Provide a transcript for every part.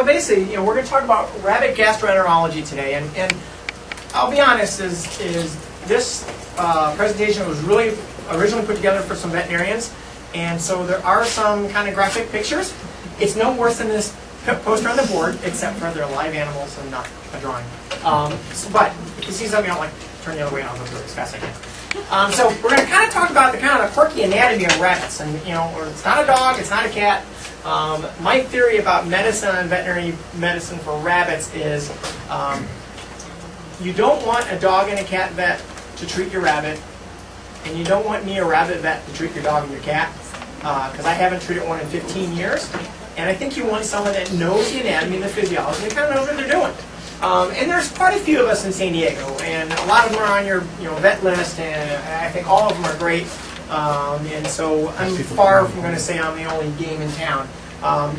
So basically, we're going to talk about rabbit gastroenterology today, and I'll be honest, is this presentation was really originally put together for some veterinarians, and so there are some kind of graphic pictures. It's no worse than this poster on the board, except for they're live animals and not a drawing. But if you see something you don't like, turn the other way and I'll go through it as fast as I can. So we're going to kind of talk about the kind of quirky anatomy of rabbits, and it's not a dog, it's not a cat. My theory about medicine and veterinary medicine for rabbits is you don't want a dog and a cat vet to treat your rabbit, and you don't want me, a rabbit vet, to treat your dog and your cat, because I haven't treated one in 15 years. And I think you want someone that knows the anatomy and the physiology and kind of knows what they're doing. And there's quite a few of us in San Diego, and a lot of them are on your vet list, and I think all of them are great. And so I'm far from going to say I'm the only game in town.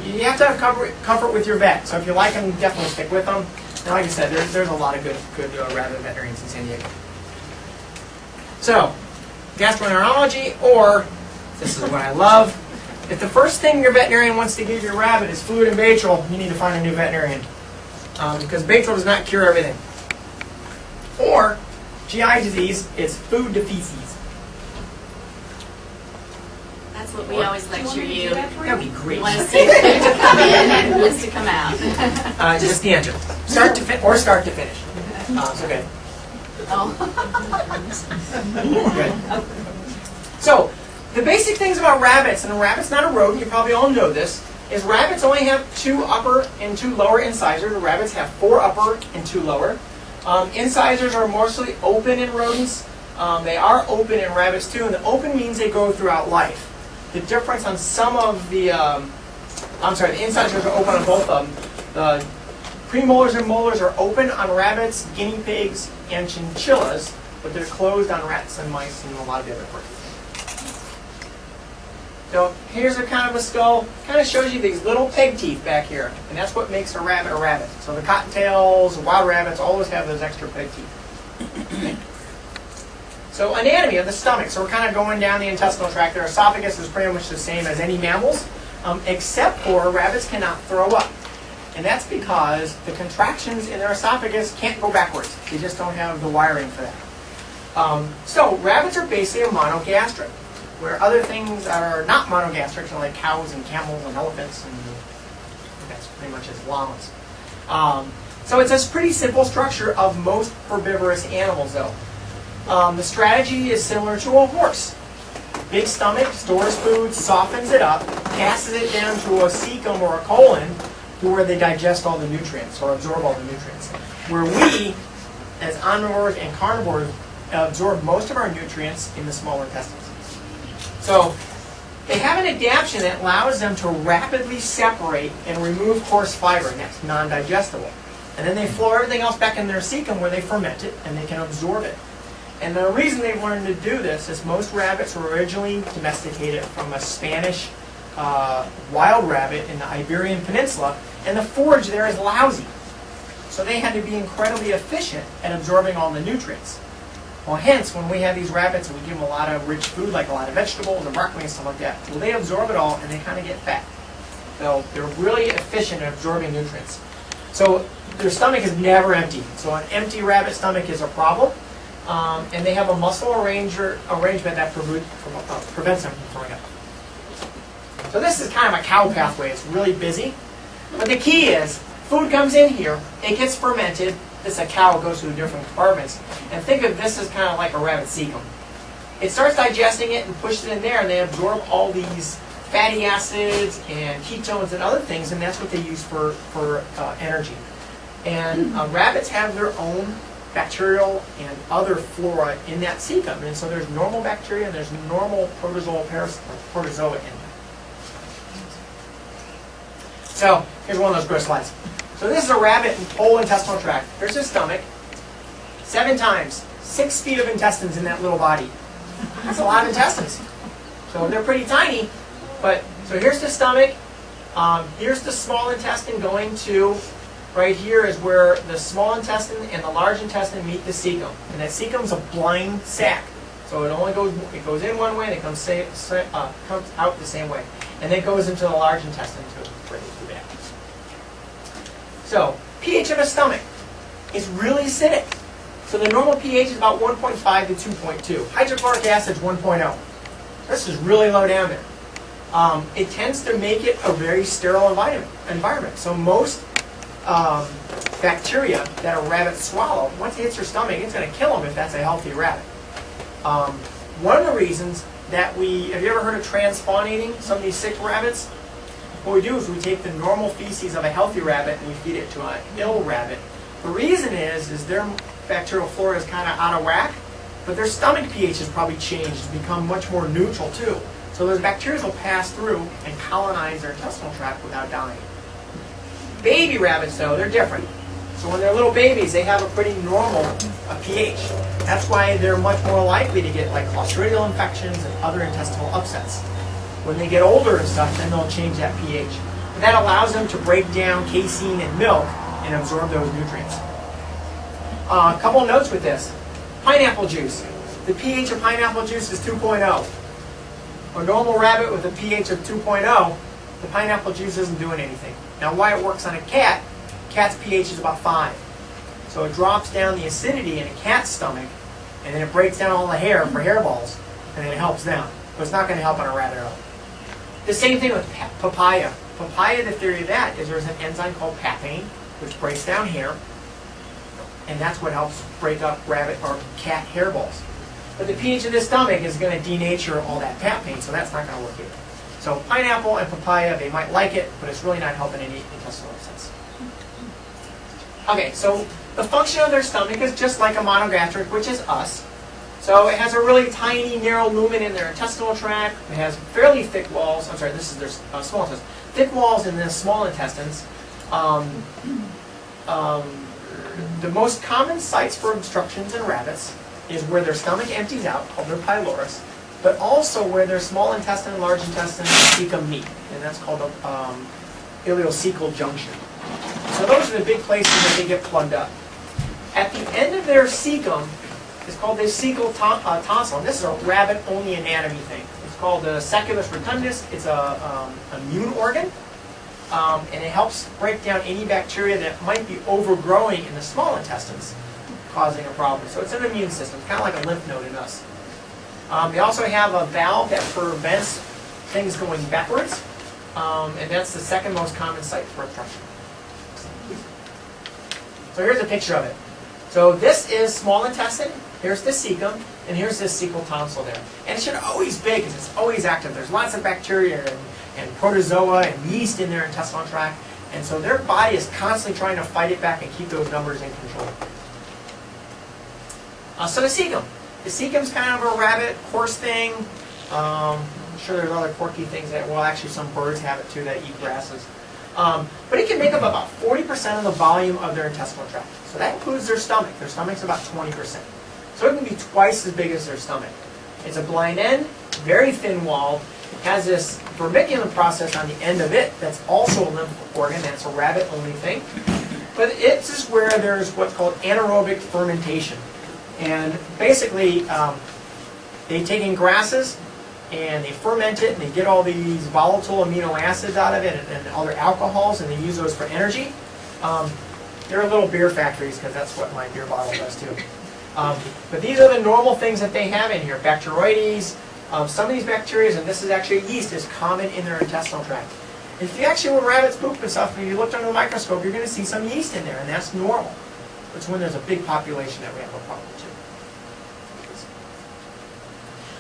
You have to have comfort with your vet. So if you like them, definitely stick with them. And like I said, there's a lot of good rabbit veterinarians in San Diego. So, gastroenterology, or this is what I love. If the first thing your veterinarian wants to give your rabbit is fluid and Baytril, you need to find a new veterinarian. Because Baytril does not cure everything. Or, GI disease is food to feces. That's what we always lecture you. That would be great. You want to see food to come in and who's to come out. Just the answer. Start to finish. It's okay. Oh. Good. So, the basic things about rabbits, and a rabbit's not a rodent, you probably all know this, is rabbits only have 2 upper and 2 lower incisors. The rabbits have 4 upper and 2 lower. Incisors are mostly open in rodents. They are open in rabbits too, and the open means they go throughout life. The difference on some of the, the incisors are open on both of them. The premolars and molars are open on rabbits, guinea pigs, and chinchillas, but they're closed on rats and mice and a lot of the other birds. So here's a kind of a skull. Kind of shows you these little peg teeth back here, and that's what makes a rabbit a rabbit. So the cottontails, wild rabbits, always have those extra peg teeth. So anatomy of the stomach. So we're kind of going down the intestinal tract. Their esophagus is pretty much the same as any mammals, except for rabbits cannot throw up. And that's because the contractions in their esophagus can't go backwards. They just don't have the wiring for that. So rabbits are basically a monogastric, where other things that are not monogastric, like cows and camels and elephants, and that's pretty much as llamas. So it's a pretty simple structure of most herbivorous animals, though. The strategy is similar to a horse. Big stomach, stores food, softens it up, passes it down to a cecum or a colon, where they digest all the nutrients or absorb all the nutrients. Where we, as omnivores and carnivores, absorb most of our nutrients in the small intestines. So they have an adaptation that allows them to rapidly separate and remove coarse fiber, and that's non-digestible. And then they flow everything else back in their cecum where they ferment it and they can absorb it. And the reason they've learned to do this is most rabbits were originally domesticated from a Spanish wild rabbit in the Iberian Peninsula, and the forage there is lousy. So they had to be incredibly efficient at absorbing all the nutrients. Well, hence, when we have these rabbits and we give them a lot of rich food, like a lot of vegetables and broccoli and stuff like that, well, they absorb it all and they kind of get fat. So they're really efficient at absorbing nutrients. So their stomach is never empty. So an empty rabbit stomach is a problem. And they have a muscle arrangement that prevents them from throwing up. So this is kind of a cow pathway. It's really busy. But the key is, food comes in here, it gets fermented. This a cow goes through different compartments. And think of this as kind of like a rabbit cecum. It starts digesting it and pushes it in there, and they absorb all these fatty acids and ketones and other things, and that's what they use for energy. And rabbits have their own bacterial and other flora in that cecum. And so there's normal bacteria and there's normal protozoa in there. So here's one of those gross slides. So this is a rabbit in whole intestinal tract. Here's his stomach. 7 times, 6 feet of intestines in that little body. That's a lot of intestines. So they're pretty tiny. But so here's the stomach. Here's the small intestine going to, right here is where the small intestine and the large intestine meet the cecum. And that cecum's a blind sac. So it goes in one way and it comes out the same way. And then it goes into the large intestine too. So, pH of the stomach is really acidic. So the normal pH is about 1.5 to 2.2. Hydrochloric acid is 1.0. This is really low down there. It tends to make it a very sterile environment. So most bacteria that a rabbit swallow, once it hits their stomach, it's going to kill them if that's a healthy rabbit. One of the reasons that have you ever heard of transpawnating some of these sick rabbits? What we do is we take the normal feces of a healthy rabbit and we feed it to an ill rabbit. The reason is their bacterial flora is kind of out of whack, but their stomach pH has probably changed, it's become much more neutral too. So those bacteria will pass through and colonize their intestinal tract without dying. Baby rabbits, though, they're different. So when they're little babies, they have a pretty normal pH. That's why they're much more likely to get like Clostridial infections and other intestinal upsets. When they get older and stuff, then they'll change that pH. And that allows them to break down casein and milk and absorb those nutrients. A couple notes with this. Pineapple juice. The pH of pineapple juice is 2.0. A normal rabbit with a pH of 2.0, the pineapple juice isn't doing anything. Now why it works on a cat, cat's pH is about 5. So it drops down the acidity in a cat's stomach, and then it breaks down all the hair for hairballs, and then it helps them. But it's not going to help on a rabbit at all. The same thing with papaya. Papaya, the theory of that is there's an enzyme called papain, which breaks down hair, and that's what helps break up rabbit or cat hairballs. But the pH of the stomach is going to denature all that papain, so that's not going to work either. So pineapple and papaya, they might like it, but it's really not helping any intestinal upsets. Okay, so the function of their stomach is just like a monogastric, which is us. So it has a really tiny, narrow lumen in their intestinal tract. It has fairly thick walls. I'm sorry, this is their small intestine. Thick walls in the small intestines. The most common sites for obstructions in rabbits is where their stomach empties out, called their pylorus, but also where their small intestine, large intestine, and cecum meet, and that's called the ileocecal junction. So those are the big places that they get plugged up. At the end of their cecum is called the cecal tonsil, and this is a rabbit-only anatomy thing. It's called the saculus rotundus. It's a immune organ, and it helps break down any bacteria that might be overgrowing in the small intestines, causing a problem. So it's an immune system, kind of like a lymph node in us. They also have a valve that prevents things going backwards, and that's the second most common site for obstruction. So here's a picture of it. So this is small intestine, here's the cecum, and here's this cecal tonsil there. And it should always be, because it's always active. There's lots of bacteria and protozoa and yeast in their intestinal tract, and so their body is constantly trying to fight it back and keep those numbers in control. So the cecum. The cecum's kind of a rabbit horse thing. I'm sure there's other quirky things that, well, actually some birds have it too that eat grasses. But it can make up about 40% of the volume of their intestinal tract. So that includes their stomach. Their stomach's about 20%. So it can be twice as big as their stomach. It's a blind end, very thin-walled, has this vermiculin process on the end of it that's also a lymph organ. That's a rabbit-only thing. But it's just where there's what's called anaerobic fermentation. And basically, they take in grasses, and they ferment it, and they get all these volatile amino acids out of it, and other alcohols, and they use those for energy. They're little beer factories, because that's what my beer bottle does too. But these are the normal things that they have in here. Bacteroides, some of these bacteria, and this is actually yeast, is common in their intestinal tract. If you actually, when rabbits poop and stuff, and you looked under the microscope, you're going to see some yeast in there, and that's normal. It's when there's a big population that we have a problem too.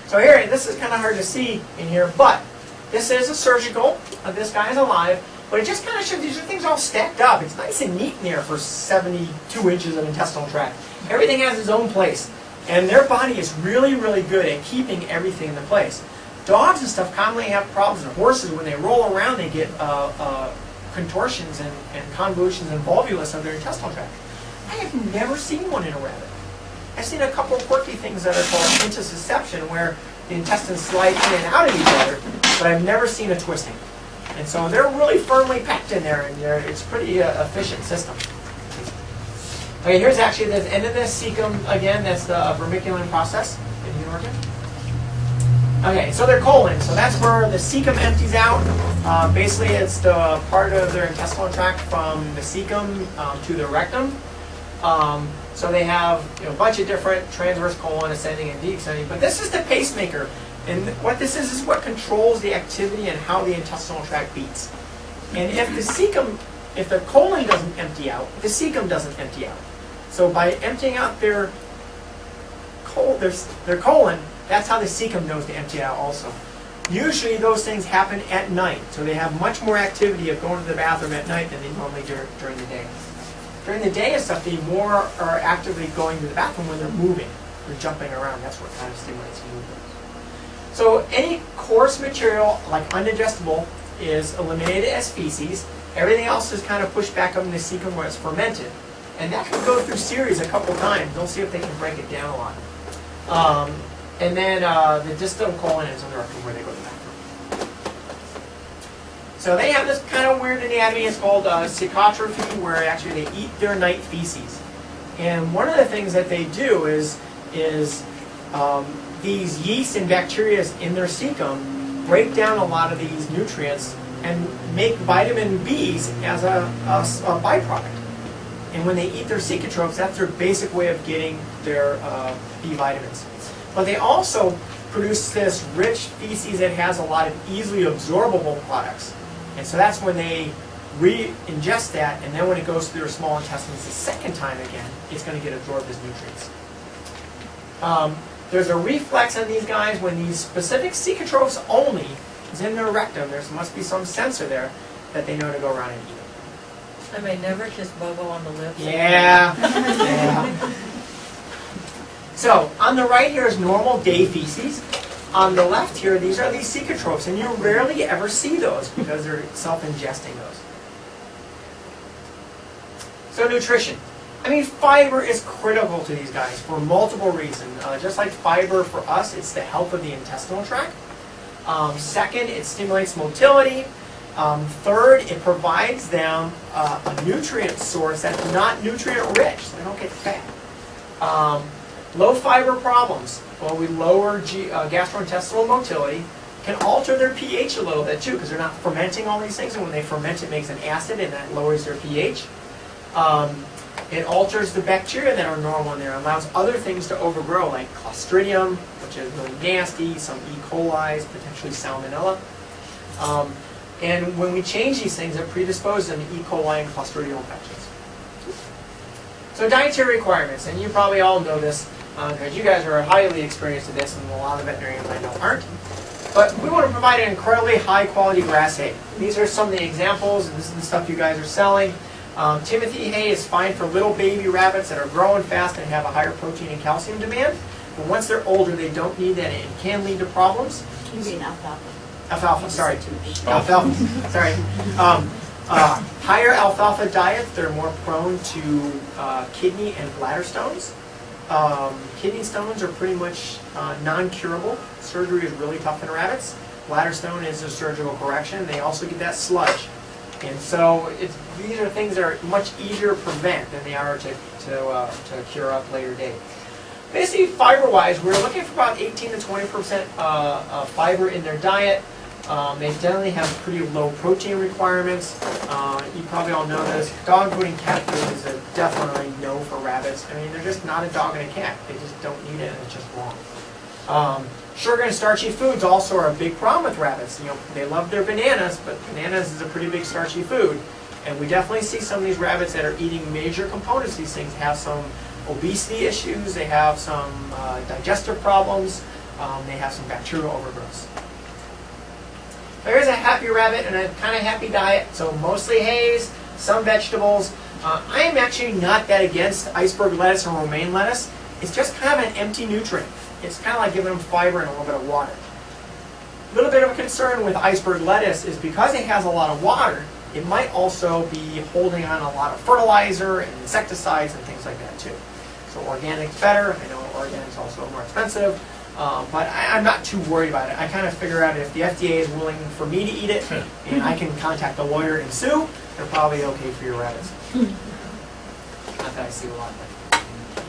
So here, this is kind of hard to see in here, but this is a surgical. This guy is alive, but it just kind of shows these are things all stacked up. It's nice and neat in there for 72 inches of intestinal tract. Everything has its own place, and their body is really, really good at keeping everything in the place. Dogs and stuff commonly have problems, and horses, when they roll around, they get contortions and convolutions and volvulus of their intestinal tract. I have never seen one in a rabbit. I've seen a couple of quirky things that are called intussusception, where the intestines slide in and out of each other, but I've never seen a twisting. And so they're really firmly packed in there, and it's a pretty efficient system. Okay, here's actually the end of the cecum again. That's the vermiculin process, immune organ. Okay, so their colon. So that's where the cecum empties out. Basically, it's the part of their intestinal tract from the cecum to the rectum. So they have a bunch of different transverse colon, ascending and descending. But this is the pacemaker. And what this is what controls the activity and how the intestinal tract beats. And if the cecum, if the colon doesn't empty out, the cecum doesn't empty out. So by emptying out their colon, that's how the cecum knows to empty out also. Usually those things happen at night, so they have much more activity of going to the bathroom at night than they normally do during the day. During the day and stuff, they more are actively going to the bathroom when they're moving, they're jumping around. That's what kind of stimulates movement. So any coarse material, like undigestible, is eliminated as feces. Everything else is kind of pushed back up in the cecum where it's fermented. And that can go through series a couple times. They'll see if they can break it down a lot. And then the distal colon is on the rectum where they go to the bathroom. So they have this kind of weird anatomy. It's called cecotrophy, where actually they eat their night feces. And one of the things that they do is these yeast and bacteria in their cecum break down a lot of these nutrients and make vitamin Bs as a byproduct. And when they eat their cecotropes, that's their basic way of getting their B vitamins. But they also produce this rich feces that has a lot of easily absorbable products. And so that's when they re-ingest that, and then when it goes through their small intestines the second time again, it's going to get absorbed as nutrients. There's a reflex on these guys when these specific cecotropes only is in their rectum. There must be some sensor there that they know to go around and eat it. I may never kiss Bobo on the lips. Yeah. Yeah. So on the right here is normal day feces. On the left here, these are these cecotropes, and you rarely ever see those because they're self-ingesting those. So nutrition. I mean, fiber is critical to these guys for multiple reasons. Just like fiber for us, it's the health of the intestinal tract. Second, it stimulates motility. Third, it provides them a nutrient source that's not nutrient rich, so they don't get fat. Low fiber problems. Well, we lower gastrointestinal motility. Can alter their pH a little bit too, because they're not fermenting all these things, and when they ferment, it makes an acid, and that lowers their pH. It alters the bacteria that are normal in there, allows other things to overgrow, like Clostridium, which is really nasty, some E. coli, potentially Salmonella. And when we change these things, it predisposes them to E. coli and Clostridial infections. So dietary requirements, and you probably all know this, because you guys are highly experienced at this, and a lot of veterinarians I know aren't. But we want to provide an incredibly high quality grass hay. These are some of the examples, and this is the stuff you guys are selling. Timothy hay is fine for little baby rabbits that are growing fast and have a higher protein and calcium demand. But once they're older, they don't need that, and it can lead to problems. You mean alfalfa? Alfalfa, sorry. Alfalfa, sorry. Higher alfalfa diets, they're more prone to kidney and bladder stones. Kidney stones are pretty much non-curable. Surgery is really tough in rabbits. Bladder stone is a surgical correction. They also get that sludge. And so these are things that are much easier to prevent than they are to cure up later date. Basically, fiber-wise, we're looking for about 18 to 20% fiber in their diet. They generally have pretty low protein requirements. You probably all know this. Dog food and cat food is a definitely no for rabbits. I mean, they're just not a dog and a cat. They just don't need it, and it's just wrong. Sugar and starchy foods also are a big problem with rabbits. You know, they love their bananas, but bananas is a pretty big starchy food. And we definitely see some of these rabbits that are eating major components of these things have some obesity issues, they have some digestive problems, they have some bacterial overgrowth. There's a happy rabbit and a kind of happy diet, so mostly hays, some vegetables. I am actually not that against iceberg lettuce or romaine lettuce. It's just kind of an empty nutrient. It's kind of like giving them fiber and a little bit of water. A little bit of a concern with iceberg lettuce is because it has a lot of water, it might also be holding on a lot of fertilizer and insecticides and things like that too. So organic's better. I know organic's also more expensive, but I'm not too worried about it. I kind of figure out if the FDA is willing for me to eat it, and I can contact the lawyer and sue, they're probably okay for your rabbits. Not that I see a lot, but.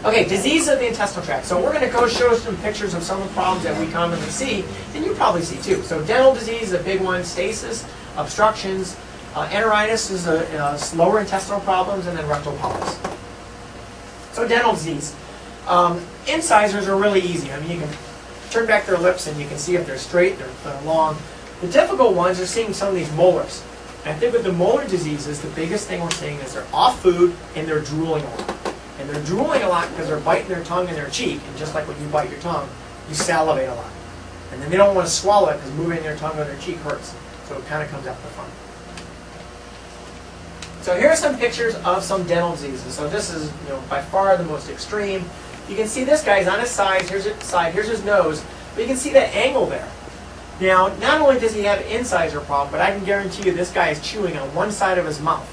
Okay, disease of the intestinal tract. So we're going to go show some pictures of some of the problems that we commonly see, and you probably see too. So dental disease is a big one, stasis, obstructions, enteritis is lower intestinal problems, and then rectal polyps. So dental disease. Incisors are really easy. I mean, you can turn back their lips and you can see if they're straight, they're long. The difficult ones are seeing some of these molars. And I think with the molar diseases, the biggest thing we're seeing is they're off food and they're drooling a lot. And they're drooling a lot because they're biting their tongue in their cheek. And just like when you bite your tongue, you salivate a lot. And then they don't want to swallow it because moving their tongue on their cheek hurts. So it kind of comes out the front. So here are some pictures of some dental diseases. So this is, by far the most extreme. You can see this guy's on his side. Here's his nose. But you can see that angle there. Now, not only does he have an incisor problem, but I can guarantee you this guy is chewing on one side of his mouth.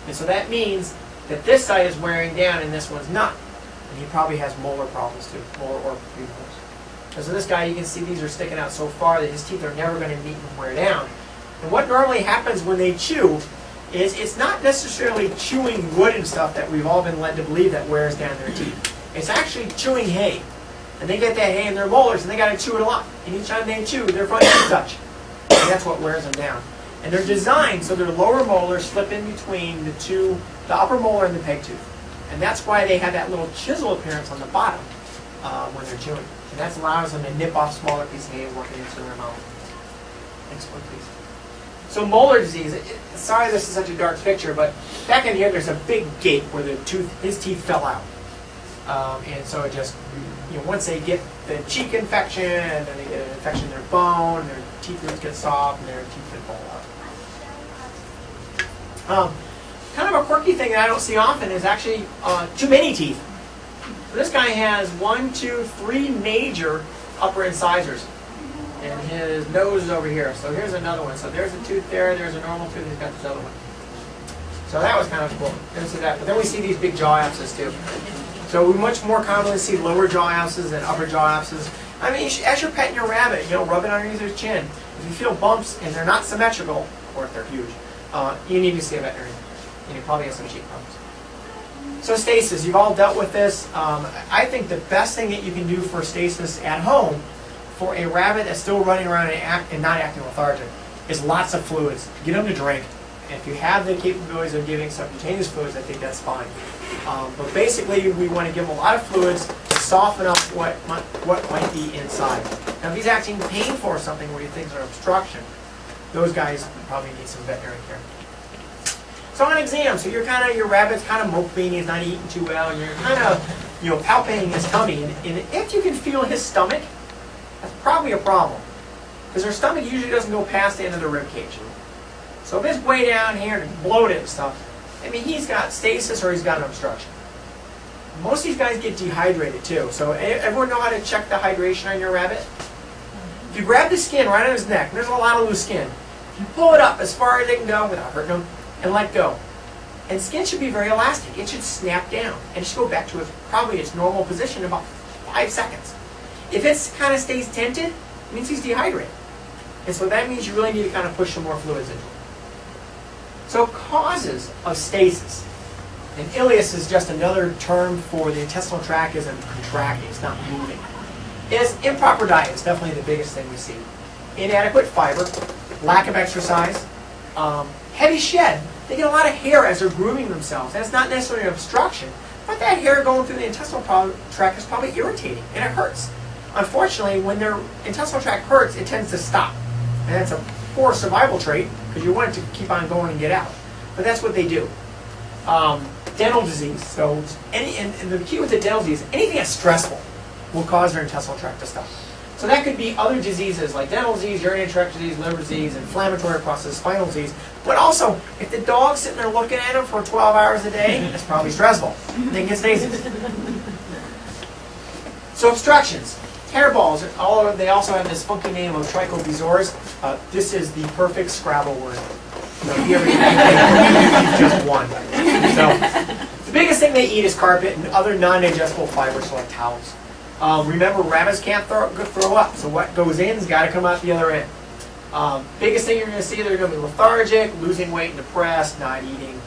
And so that means that this side is wearing down and this one's not. And he probably has molar problems too, molar or premolars. And so this guy, you can see these are sticking out so far that his teeth are never going to meet and wear down. And what normally happens when they chew is it's not necessarily chewing wood and stuff that we've all been led to believe that wears down their teeth. It's actually chewing hay. And they get that hay in their molars and they got to chew it a lot. And each time they chew, their front teeth touch. And that's what wears them down. And they're designed so their lower molars slip in between the upper molar and the peg tooth. And that's why they have that little chisel appearance on the bottom when they're chewing. And that allows them to nip off smaller pieces of hay and work it into their mouth. Next one, please. So molar disease, sorry this is such a dark picture, but back in here there's a big gap where his teeth fell out. And so it just, once they get the cheek infection, and then they get an infection in their bone, their teeth roots get soft, and their teeth can fall out. Kind of a quirky thing that I don't see often is actually too many teeth. So this guy has 1, 2, 3 major upper incisors. And his nose is over here. So here's another one. So there's a tooth there, there's a normal tooth, he's got this other one. So that was kind of cool. Didn't see that. But then we see these big jaw abscesses too. So we much more commonly see lower jaw abscesses than upper jaw abscesses. I mean, as you're petting your rabbit, rub it underneath his chin. If you feel bumps and they're not symmetrical, or if they're huge, you need to see a veterinarian. And you probably have some cheek problems. So stasis, you've all dealt with this. I think the best thing that you can do for stasis at home for a rabbit that's still running around and not acting lethargic is lots of fluids. Get them to drink. And if you have the capabilities of giving subcutaneous fluids, I think that's fine. But basically, we want to give them a lot of fluids to soften up what might be inside. Now, if he's acting painful or something where he thinks there's obstruction, those guys probably need some veterinary care. So on exam, so your rabbit's kind of moping, he's not eating too well, and you're kind of palpating his tummy, and if you can feel his stomach, that's probably a problem, because their stomach usually doesn't go past the end of the rib cage. So if it's way down here and bloated and stuff, I mean, he's got stasis or he's got an obstruction. Most of these guys get dehydrated too. So everyone know how to check the hydration on your rabbit? If you grab the skin right on his neck, there's a lot of loose skin. If you pull it up as far as they can go without hurting them, and let go. And skin should be very elastic. It should snap down and it should go back to probably its normal position in about 5 seconds. If it kind of stays tented, it means he's dehydrated. And so that means you really need to kind of push some more fluids into him. So causes of stasis. And ileus is just another term for the intestinal tract isn't contracting, it's not moving. Is improper diet is definitely the biggest thing we see. Inadequate fiber, lack of exercise, heavy shed. They get a lot of hair as they're grooming themselves. That's not necessarily an obstruction, but that hair going through the intestinal tract is probably irritating, and it hurts. Unfortunately, when their intestinal tract hurts, it tends to stop. And that's a poor survival trait, because you want it to keep on going and get out. But that's what they do. Dental disease. So, and the key with the dental disease, anything that's stressful will cause their intestinal tract to stop. So that could be other diseases like dental disease, urinary tract disease, liver disease, inflammatory process, spinal disease. But also, if the dog's sitting there looking at him for 12 hours a day, that's probably stressful. They get stasis. So obstructions. Hairballs, they also have this funky name of trichobezoars. This is the perfect Scrabble word. So if you ever eat just one. So the biggest thing they eat is carpet and other non-digestible fibers like towels. Remember, rabbits can't throw up, so what goes in has got to come out the other end. Biggest thing you're going to see, they're going to be lethargic, losing weight, and depressed, not eating.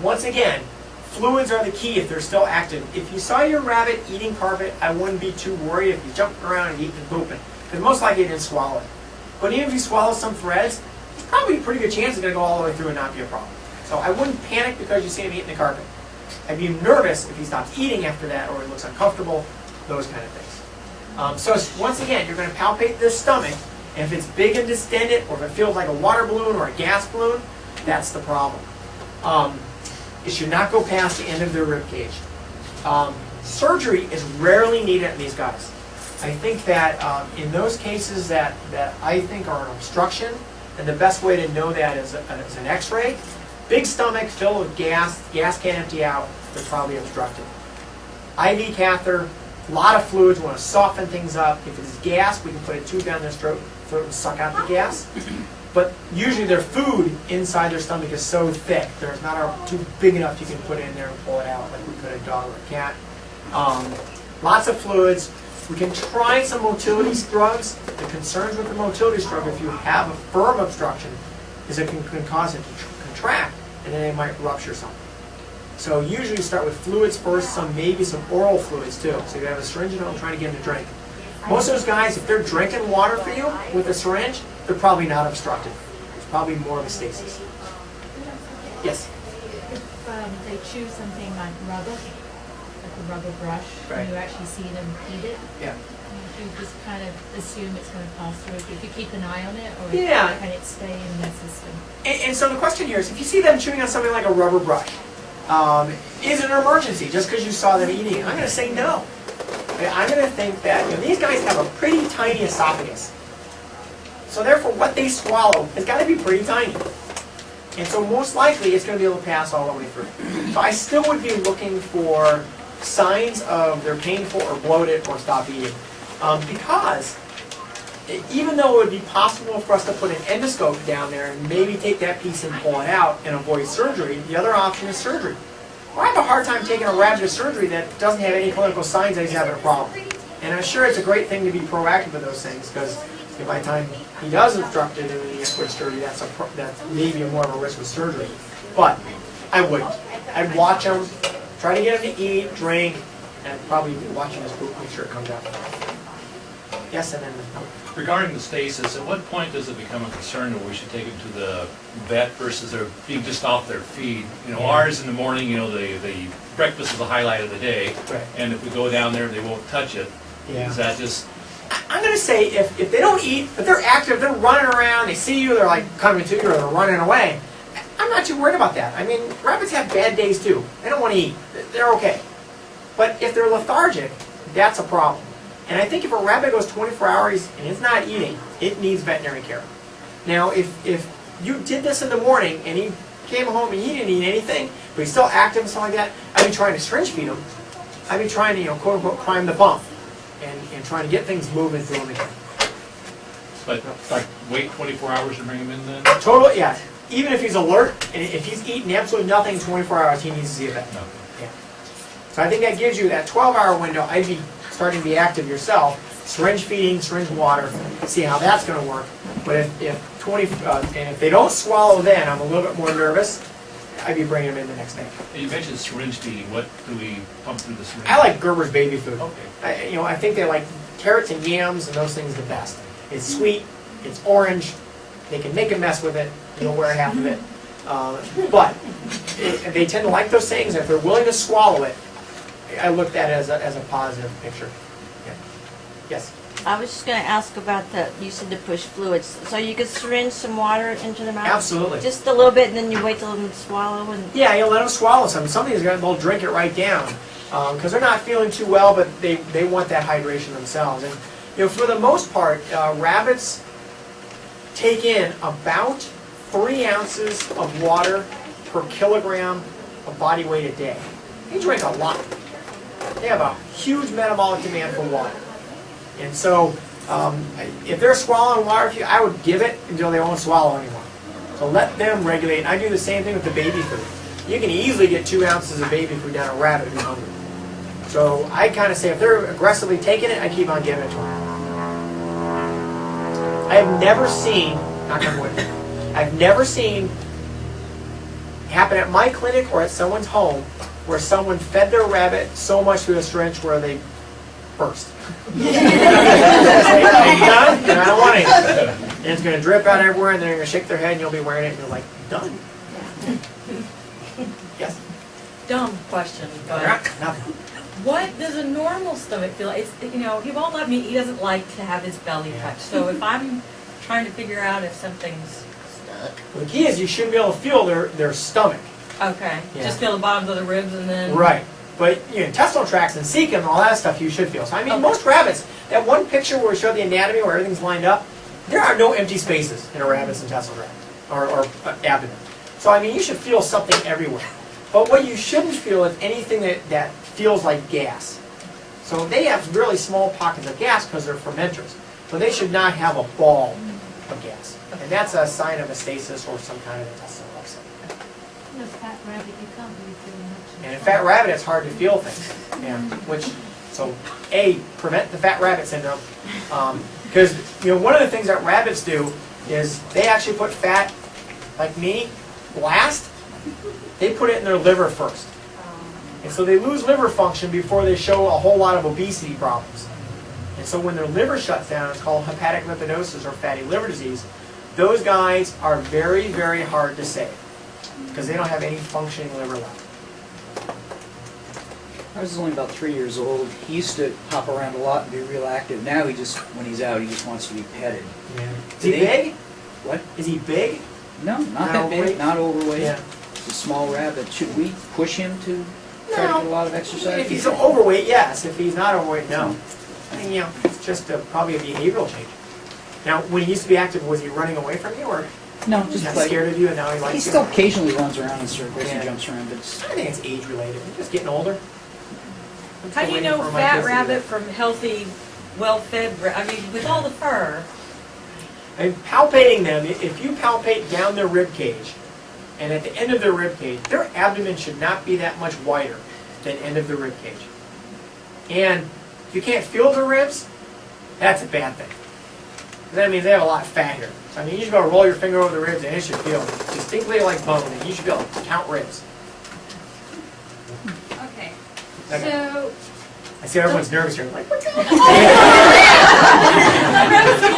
Once again, Fluids are the key if they're still active. If you saw your rabbit eating carpet, I wouldn't be too worried if he's jumping around and eating and pooping, because most likely he didn't swallow it. But even if he swallows some threads, it's probably a pretty good chance it's going to go all the way through and not be a problem. So I wouldn't panic because you see him eating the carpet. I'd be nervous if he stops eating after that or he looks uncomfortable, those kind of things. So once again, you're going to palpate the stomach, and if it's big and distended, or if it feels like a water balloon or a gas balloon, that's the problem. It should not go past the end of their rib cage. Surgery is rarely needed in these guys. I think that in those cases that I think are an obstruction, and the best way to know that is an x-ray. Big stomach filled with gas can't empty out, they're probably obstructed. IV catheter, a lot of fluids, we want to soften things up. If it's gas, we can put a tube down their throat and suck out the gas. But usually their food inside their stomach is so thick, there's not too big enough you can put it in there and pull it out like we could a dog or a cat. Lots of fluids. We can try some motility drugs. The concerns with the motility drug, if you have a firm obstruction, is it can cause it to contract, and then they might rupture something. So usually start with fluids first, maybe some oral fluids too. So you have a syringe at home trying to get them to drink. Most of those guys, if they're drinking water for you with a syringe, they're probably not obstructed. It's probably more of a stasis. Yes? If they chew something like rubber, like a rubber brush, Right. and you actually see them eat it, Yeah. you just kind of assume it's going to pass through. If you keep an eye on it, or Yeah. can it stay in their system? And so the question here is, if you see them chewing on something like a rubber brush, is it an emergency just because you saw them eating it? I'm going to say no. I'm going to think that these guys have a pretty tiny esophagus. So therefore, what they swallow has got to be pretty tiny. And so most likely, it's going to be able to pass all the way through. So I still would be looking for signs of they're painful or bloated or stop eating. Because even though it would be possible for us to put an endoscope down there and maybe take that piece and pull it out and avoid surgery, the other option is surgery. Well, I have a hard time taking a rabbit to surgery that doesn't have any clinical signs that he's having a problem. And I'm sure it's a great thing to be proactive with those things, because by the time he does obstruct it and then he gets put surgery, that's maybe more of a risk with surgery. But I wouldn't. I'd watch him, try to get him to eat, drink, and probably be watching his poop, make sure it comes out. Yes, and then Regarding the stasis, at what point does it become a concern where we should take them to the vet versus they're being just off their feed? Ours in the morning, the breakfast is the highlight of the day, Right. and if we go down there, they won't touch it. Yeah. Is that just... I'm going to say if they don't eat, if they're active, they're running around, they see you, they're like coming to you or they're running away, I'm not too worried about that. I mean, rabbits have bad days too. They don't want to eat. They're okay. But if they're lethargic, that's a problem. And I think if a rabbit goes 24 hours and it's not eating, it needs veterinary care. Now, if you did this in the morning and he came home and he didn't eat anything, but he's still active and stuff like that, I'd be trying to syringe feed him. I'd be trying to, quote unquote, climb the bump and trying to get things moving through him again. But wait 24 hours to bring him in then? Totally, yeah. Even if he's alert and if he's eating absolutely nothing in 24 hours, he needs to see a vet. No. Yeah. So I think that gives you that 12-hour window. I'd be starting to be active yourself, syringe feeding, syringe water, see how that's going to work. But if they don't swallow then, I'm a little bit more nervous. I'd be bringing them in the next day. You mentioned syringe feeding. What do we pump through the syringe? I like Gerber's baby food. Okay. I think they like carrots and yams and those things the best. It's sweet, it's orange, they can make a mess with it, you'll wear half of it. But they tend to like those things, and if they're willing to swallow it, I look at it as a positive picture. Yeah. Yes? I was just going to ask about you said to push fluids. So you could syringe some water into the mouth? Absolutely. Just a little bit, and then you wait till them to swallow? Yeah, you'll let them swallow some. Some of these guys will drink it right down because they're not feeling too well, but they want that hydration themselves. And for the most part, rabbits take in about 3 ounces of water per kilogram of body weight a day. They drink a lot. They have a huge metabolic demand for water. And so if they're swallowing water, I would give it until they won't swallow anymore. So let them regulate. And I do the same thing with the baby food. You can easily get 2 ounces of baby food down a rabbit who's hungry. So I kind of say if they're aggressively taking it, I keep on giving it to them. I have never seen, knock on wood, I've never seen happen at my clinic or at someone's home where someone fed their rabbit so much through a syringe where they burst. Are you done? And I don't want it. And it's going to drip out everywhere, and they're going to shake their head, and you'll be wearing it, and you're like, done. Yes? Dumb question, but Nothing. what does a normal stomach feel like? It's, you know, he won't let me, he doesn't like to have his belly touched. So if I'm trying to figure out if something's stuck, Well, the key is you should be able to feel their stomach. okay, Yeah. just feel the bottoms of the ribs and then. Right. But you know, intestinal tracts and cecum and all that stuff you should feel. So I mean, Okay. most rabbits, that one picture where we showed the anatomy where everything's lined up, there are no empty spaces in a rabbit's intestinal tract or abdomen. So I mean, you should feel something everywhere. But what you shouldn't feel is anything that feels like gas. So they have really small pockets of gas because they're fermenters. So they should not have a ball of gas. And that's a sign of a stasis or some kind of intestinal upset. The fat rabbit, you can't really feel much. And in fat rabbit, it's hard to feel things. Yeah. So prevent the fat rabbit syndrome. Because you know, one of the things that rabbits do is they actually put fat, like me, last. They put it in their liver first. And so they lose liver function before they show a whole lot of obesity problems. And so when their liver shuts down, it's called hepatic lipidosis or fatty liver disease. Those guys are very, very hard to save because they don't have any functioning liver left. I was only about 3 years old. He used to hop around a lot and be real active. Now he just, when he's out, he just wants to be petted. Yeah. Is he big? What? Is he big? No, not Not that big, overweight? not overweight. Yeah. He's a small rabbit. Should we push him to try to No. get a lot of exercise? If he's overweight, yes. If he's not overweight, no. And, you know, it's just probably a behavioral change. Now, when he used to be active, was he running away from you, or No, just just like, scared of you, and now he likes he you? still occasionally runs around in circles Yeah. and jumps around, but it's, I think it's age related. He's just getting older. I'm How still do you waiting know for my fat kids to do rabbit that. from healthy, well-fed? I mean, with all the fur. And palpating them, if you palpate down their rib cage, and at the end of their rib cage, their abdomen should not be that much wider than end of the rib cage. And if you can't feel the ribs, that's a bad thing. That means they have a lot of fat here. So I mean, you should be able to roll your finger over the ribs, and it should feel distinctly like bone, and you should be able to count ribs. Okay, Okay. so, I see everyone's nervous here. Like, what's going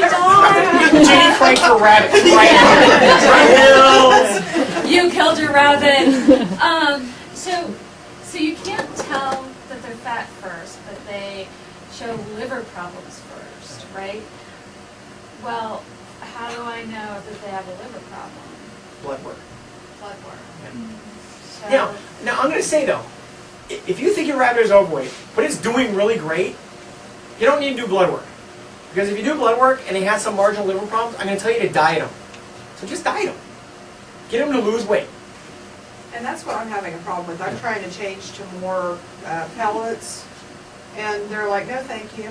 Jenny Craig for rabbits. Right. you killed your rabbit. So you can't tell that they're fat first, but they show liver problems first, right? Well, how do I know that they have a liver problem? Blood work. Blood work. So, Now I'm going to say though, if you think your rabbit is overweight, but it's doing really great, you don't need to do blood work. Because if you do blood work and he has some marginal liver problems, I'm going to tell you to diet him. So just diet him. Get him to lose weight. And that's what I'm having a problem with. I'm trying to change to more pellets, and they're like, no, thank you.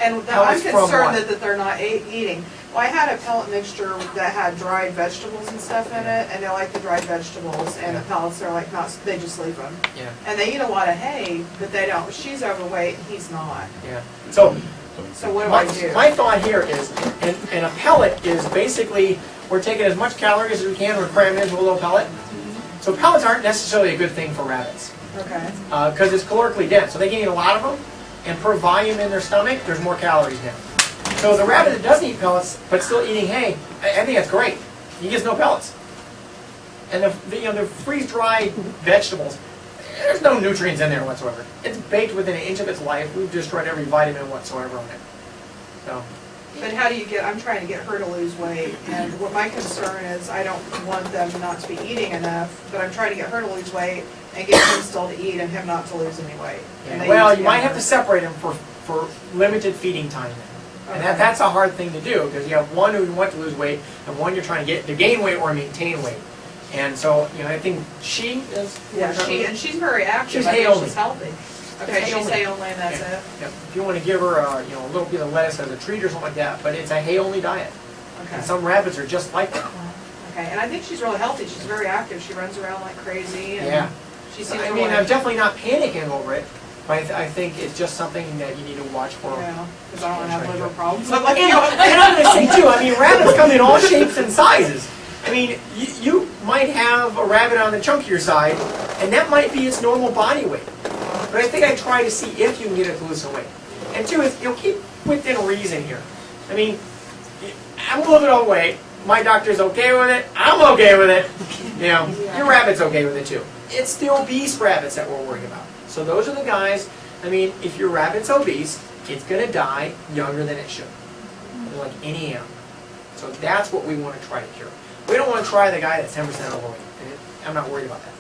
And I'm Pellets from concerned what? that they're not eating. Well, I had a pellet mixture that had dried vegetables and stuff in it, and they like the dried vegetables, and the pellets are like, not, they just leave them. Yeah. And they eat a lot of hay, but they don't. She's overweight, and he's not. Yeah. So So what do I do? my thought here is, and a pellet is basically, we're taking as much calories as we can, we're cramming into a little pellet. So pellets aren't necessarily a good thing for rabbits. Okay. Because it's calorically dense. So they can eat a lot of them, and per volume in their stomach, there's more calories now. So the rabbit that doesn't eat pellets, but still eating hay, I think that's great. He gets no pellets. And the freeze-dried vegetables, there's no nutrients in there whatsoever. It's baked within an inch of its life. We've destroyed every vitamin whatsoever on it. So, But how do you get, I'm trying to get her to lose weight, and what my concern is, I don't want them not to be eating enough, but I'm trying to get her to lose weight and get him still to eat and him not to lose any weight. And they well, eat you might have to together. separate them for limited feeding time then. And Okay. that's a hard thing to do, because you have one who you want to lose weight, and one you're trying to get to gain weight or maintain weight. And so, I think she is... Yeah, she's very active. She's I think hay only. she's healthy. Okay, hay she's only. hay only and that's Yeah. it? Yep. If you want to give her a little bit of lettuce as a treat or something like that, but it's a hay-only diet. Okay. And some rabbits are just like that. Okay, and I think she's really healthy. She's very active. She runs around like crazy and Yeah. she seems I to mean, want I'm to... definitely not panicking over it, but I think it's just something that you need to watch for. Yeah, because I don't want to have Trying to liver do it. problems. And I'm going to say too, I mean, rabbits come in all shapes and sizes. I mean, you might have a rabbit on the chunkier side, And that might be its normal body weight. But I think I try to see if you can get it to lose some weight. And two is, keep within reason here. I mean, I'm a little bit overweight. My doctor's okay with it. I'm okay with it. Your rabbit's okay with it too. It's the obese rabbits that we're worried about. So those are the guys, I mean, if your rabbit's obese, it's going to die younger than it should. Like any animal. So that's what we want to try to cure. We don't want to try the guy that's 10% overweight. I'm not worried about that.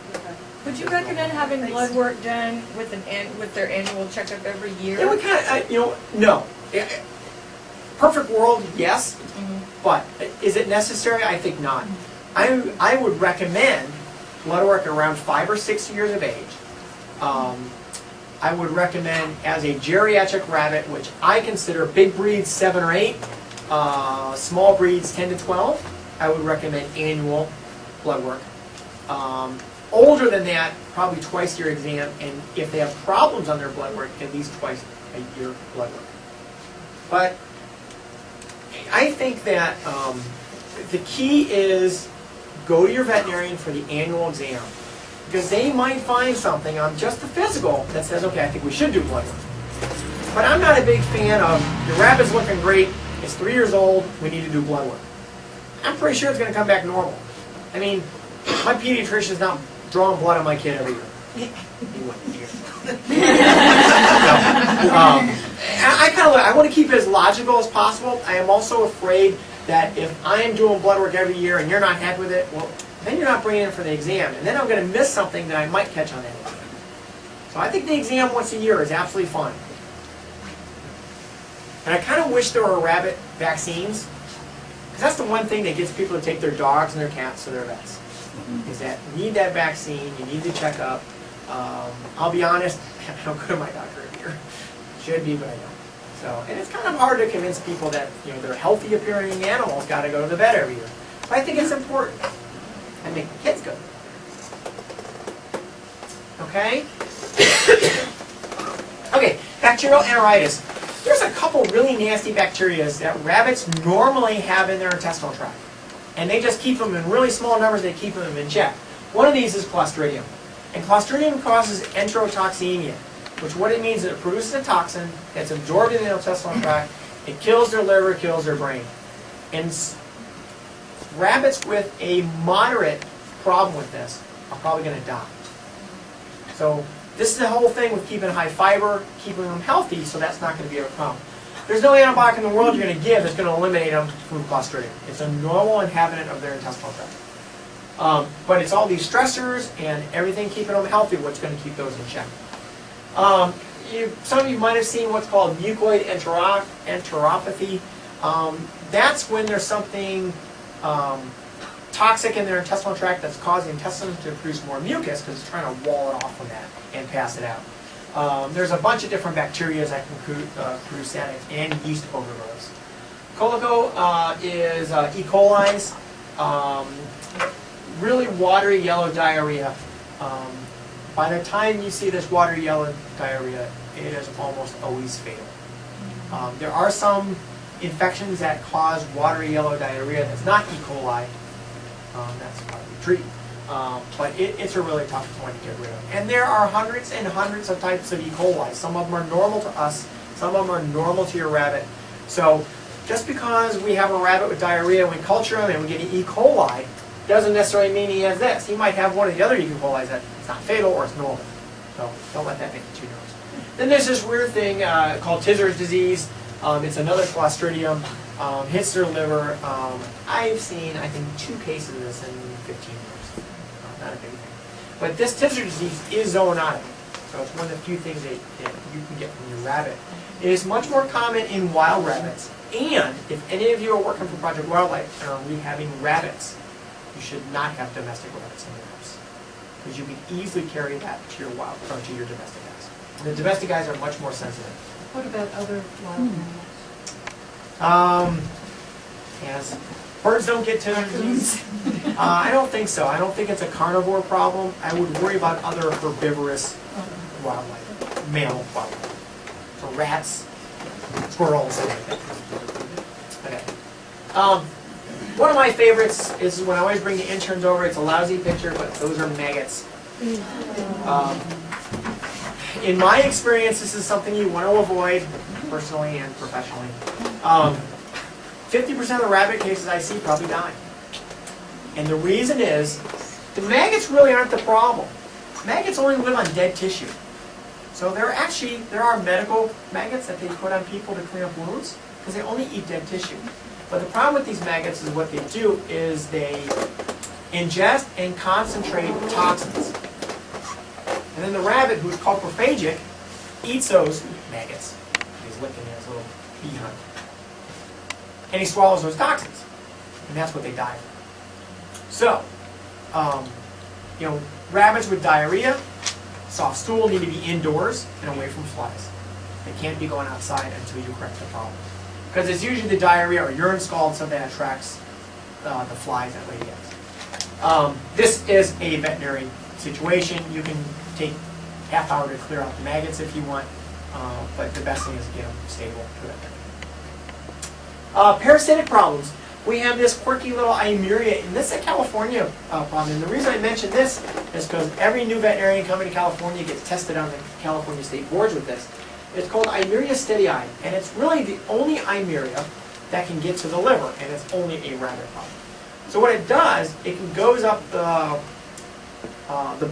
Would you recommend having blood work done with with their annual checkup every year? Yeah, we kind of, no. Perfect world, yes. But is it necessary? I think not. I would recommend blood work around 5 or 6 years of age. I would recommend as a geriatric rabbit, which I consider big breeds 7 or 8, small breeds 10 to 12. I would recommend annual blood work. Older than that, probably twice a year exam, and if they have problems on their blood work, at least twice a year blood work. But I think that the key is go to your veterinarian for the annual exam, because they might find something on just the physical that says, okay, I think we should do blood work. But I'm not a big fan of, your rabbit's looking great, it's 3 years old, we need to do blood work. I'm pretty sure it's going to come back normal. I mean, my pediatrician's not drawing blood on my kid every year. I want to keep it as logical as possible. I am also afraid that if I am doing blood work every year and you're not happy with it, well, then you're not bringing it in for the exam, and then I'm going to miss something that I might catch on that exam. So I think the exam once a year is absolutely fine. And I kind of wish there were rabbit vaccines, because that's the one thing that gets people to take their dogs and their cats to their vets. Is that you need that vaccine, you need the checkup. I'll be honest, I don't go to my doctor every year. Should be, but I don't. So, and it's kind of hard to convince people that they're healthy appearing animals got to go to the vet every year. But I think it's important. I make my kids go. Okay? Okay, bacterial enteritis. There's a couple really nasty bacteria that rabbits normally have in their intestinal tract. And they just keep them in really small numbers, they keep them in check. One of these is Clostridium. And Clostridium causes enterotoxemia, which what it means is it produces a toxin that's absorbed in the intestinal tract, it kills their liver, kills their brain. And rabbits with a moderate problem with this are probably going to die. So this is the whole thing with keeping high fiber, keeping them healthy, so that's not going to be a problem. There's no antibiotic in the world you're going to give that's going to eliminate them from Clostridium. It's a normal inhabitant of their intestinal tract. But it's all these stressors and everything keeping them healthy what's going to keep those in check. Some of you might have seen what's called mucoid enteropathy. That's when there's something toxic in their intestinal tract that's causing the intestines to produce more mucus because it's trying to wall it off from that and pass it out. There's a bunch of different bacteria that can produce that, and yeast overgrowths. Colico is E. coli's, really watery yellow diarrhea. By the time you see this watery yellow diarrhea, it is almost always fatal. There are some infections that cause watery yellow diarrhea that's not E. coli. That's how we treat. But it's a really tough one to get rid of. And there are hundreds and hundreds of types of E. coli. Some of them are normal to us, some of them are normal to your rabbit. So just because we have a rabbit with diarrhea and we culture him and we get E. coli, doesn't necessarily mean he has this. He might have one of the other E. coli that it's not fatal or it's normal. So don't let that make you too nervous. Then there's this weird thing called Tizer's disease. It's another Clostridium. Hits their liver. I've seen, I think, 2 cases of this in 15 years. Not a big thing. But this Tizer disease is zoonotic. So it's one of the few things that you can get from your rabbit. It is much more common in wild rabbits. And if any of you are working for Project Wildlife and are rehabbing rabbits, you should not have domestic rabbits in your house. Because you can easily carry that to your wild or to your domestic guys. The domestic guys are much more sensitive. What about other wild animals? Yes. Birds don't get Tizer disease. I don't think so. I don't think it's a carnivore problem. I would worry about other herbivorous wildlife, mammal wildlife. So rats, squirrels, and everything. Okay. One of my favorites is when I always bring the interns over. It's a lousy picture, but those are maggots. In my experience, this is something you want to avoid, personally and professionally. 50% of the rabbit cases I see probably die. And the reason is, the maggots really aren't the problem. Maggots only live on dead tissue. So there are medical maggots that they put on people to clean up wounds, because they only eat dead tissue. But the problem with these maggots is what they do is they ingest and concentrate toxins. And then the rabbit, who's coprophagic, eats those maggots. He's licking his little behind. And he swallows those toxins. And that's what they die from. So, rabbits with diarrhea, soft stool, need to be indoors and away from flies. They can't be going outside until you correct the problem. Because it's usually the diarrhea or urine scald, something that attracts the flies that lady gets. This is a veterinary situation. You can take half hour to clear out the maggots if you want, but the best thing is to get them stable for that. Parasitic problems. We have this quirky little Eimeria, and this is a California problem. And the reason I mention this is because every new veterinarian coming to California gets tested on the California state boards with this. It's called Eimeria steadii, and it's really the only Eimeria that can get to the liver, and it's only a rabbit problem. So what it does, it goes up the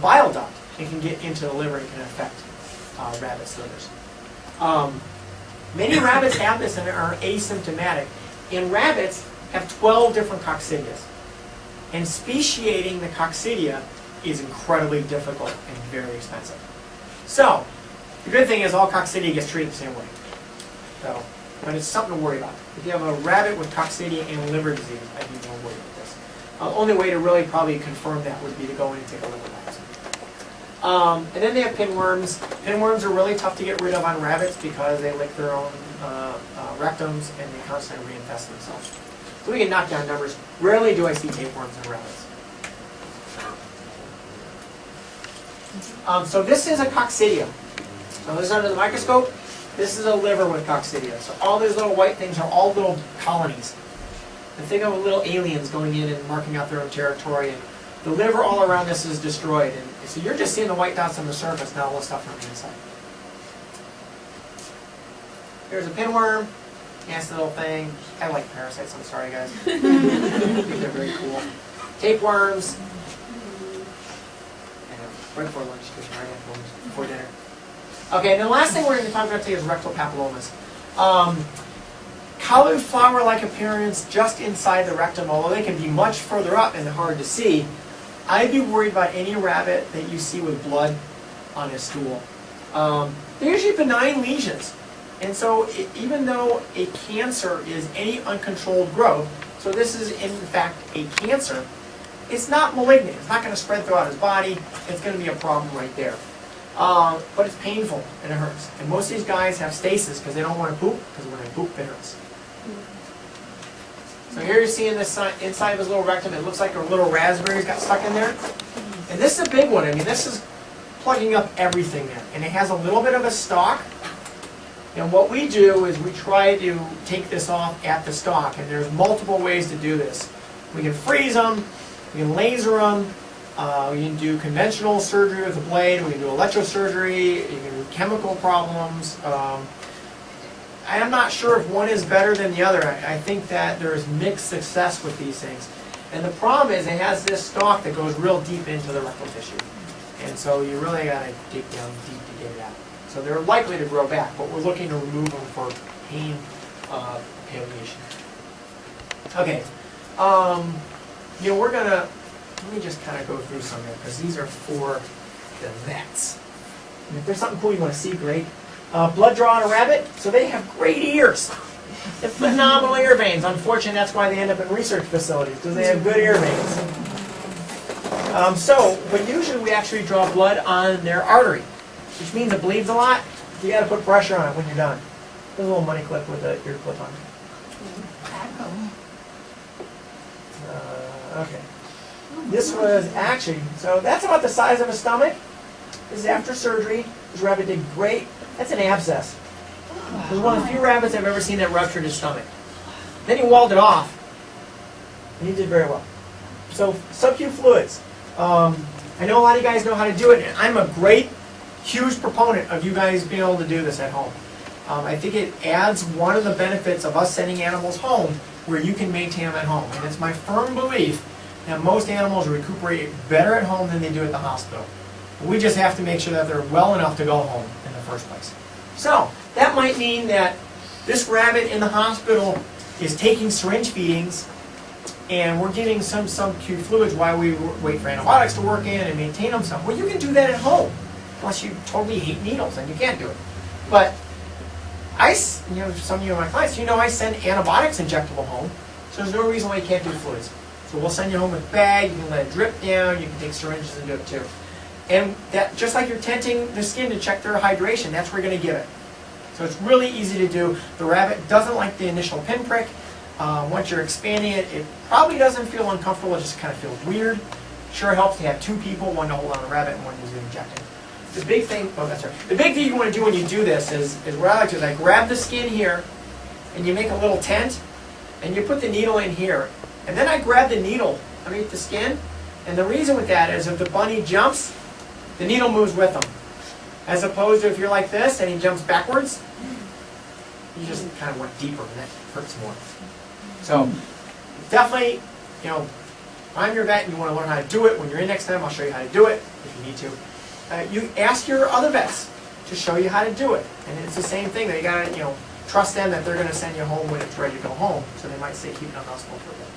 bile duct. It can get into the liver and can affect rabbits' livers. Many rabbits have this and are asymptomatic. And rabbits have 12 different coccidias. And speciating the coccidia is incredibly difficult and very expensive. So, the good thing is all coccidia gets treated the same way. So, but it's something to worry about. If you have a rabbit with coccidia and liver disease, I'd be more worried about this. The only way to really probably confirm that would be to go in and take a liver biopsy. And then they have pinworms. Pinworms are really tough to get rid of on rabbits because they lick their own rectums and they constantly reinfest themselves. So we can knock down numbers. Rarely do I see tapeworms in rabbits. So this is a coccidia. So this is under the microscope. This is a liver with coccidia. So all these little white things are all little colonies. And think of little aliens going in and marking out their own territory. And the liver all around this is destroyed. And so you're just seeing the white dots on the surface, not all the stuff on the inside. Here's a pinworm. Nasty little thing. I like parasites, I'm sorry guys. I think they're very cool. Tapeworms. Right before lunch, right after lunch, before dinner. Okay, and the last thing we're going to talk about today is rectal papillomas. Cauliflower-like appearance just inside the rectum, although they can be much further up and hard to see. I'd be worried about any rabbit that you see with blood on his stool. They're usually benign lesions. And so even though a cancer is any uncontrolled growth, so this is in fact a cancer, it's not malignant. It's not going to spread throughout his body. It's going to be a problem right there. But it's painful and it hurts. And most of these guys have stasis because they don't want to poop, because when they poop, it hurts. So here you're seeing this inside of his little rectum. It looks like a little raspberries got stuck in there. And this is a big one. I mean, this is plugging up everything there. And it has a little bit of a stalk. And what we do is we try to take this off at the stalk. And there's multiple ways to do this. We can freeze them. We can laser them. We can do conventional surgery with a blade. We can do electrosurgery. You can do chemical problems. I'm not sure if one is better than the other. I think that there is mixed success with these things. And the problem is it has this stalk that goes real deep into the rectal tissue. And so you really got to dig down deep to get it out. So they're likely to grow back, but we're looking to remove them for pain palliation. Okay. We're going to, let me just kind of go through some of it, because these are for the vets. And if there's something cool you want to see, great. Blood draw on a rabbit, so they have great ears. They have phenomenal ear veins. Unfortunately, that's why they end up in research facilities, because they have good ear veins. But usually we actually draw blood on their artery, which means it bleeds a lot. You got to put pressure on it when you're done. There's a little money clip with the ear clip on it. Okay. This was actually, so that's about the size of a stomach. This is after surgery. This rabbit did great. That's an abscess. This is one of the few rabbits I've ever seen that ruptured his stomach. Then he walled it off. And he did very well. So, sub-Q fluids. I know a lot of you guys know how to do it, and I'm a great, huge proponent of you guys being able to do this at home. I think it adds one of the benefits of us sending animals home where you can maintain them at home. And it's my firm belief that most animals recuperate better at home than they do at the hospital. We just have to make sure that they're well enough to go home in the first place. So, that might mean that this rabbit in the hospital is taking syringe feedings, and we're giving some subcutaneous fluids while we wait for antibiotics to work in and maintain them some. Well, you can do that at home, unless you totally hate needles, and you can't do it. But some of you are my clients, I send antibiotics injectable home, so there's no reason why you can't do fluids. So we'll send you home with a bag, you can let it drip down, you can take syringes and do it too. And that, just like you're tenting the skin to check their hydration, that's where you're going to give it. So it's really easy to do. The rabbit doesn't like the initial pinprick. Once you're expanding it, it probably doesn't feel uncomfortable, it just kind of feels weird. Sure helps to have two people, one to hold on the rabbit and one who's injecting. The big thing, the big thing you want to do when you do this is what I like to do, is I grab the skin here, and you make a little tent, and you put the needle in here. And then I grab the needle underneath the skin, and the reason with that is if the bunny jumps, the needle moves with him. As opposed to if you're like this and he jumps backwards, you just kind of went deeper and that hurts more. So definitely, I'm your vet and you want to learn how to do it. When you're in next time, I'll show you how to do it if you need to. You ask your other vets to show you how to do it. And it's the same thing. You got to, trust them that they're going to send you home when it's ready to go home. So they might say keep it in the hospital for a bit.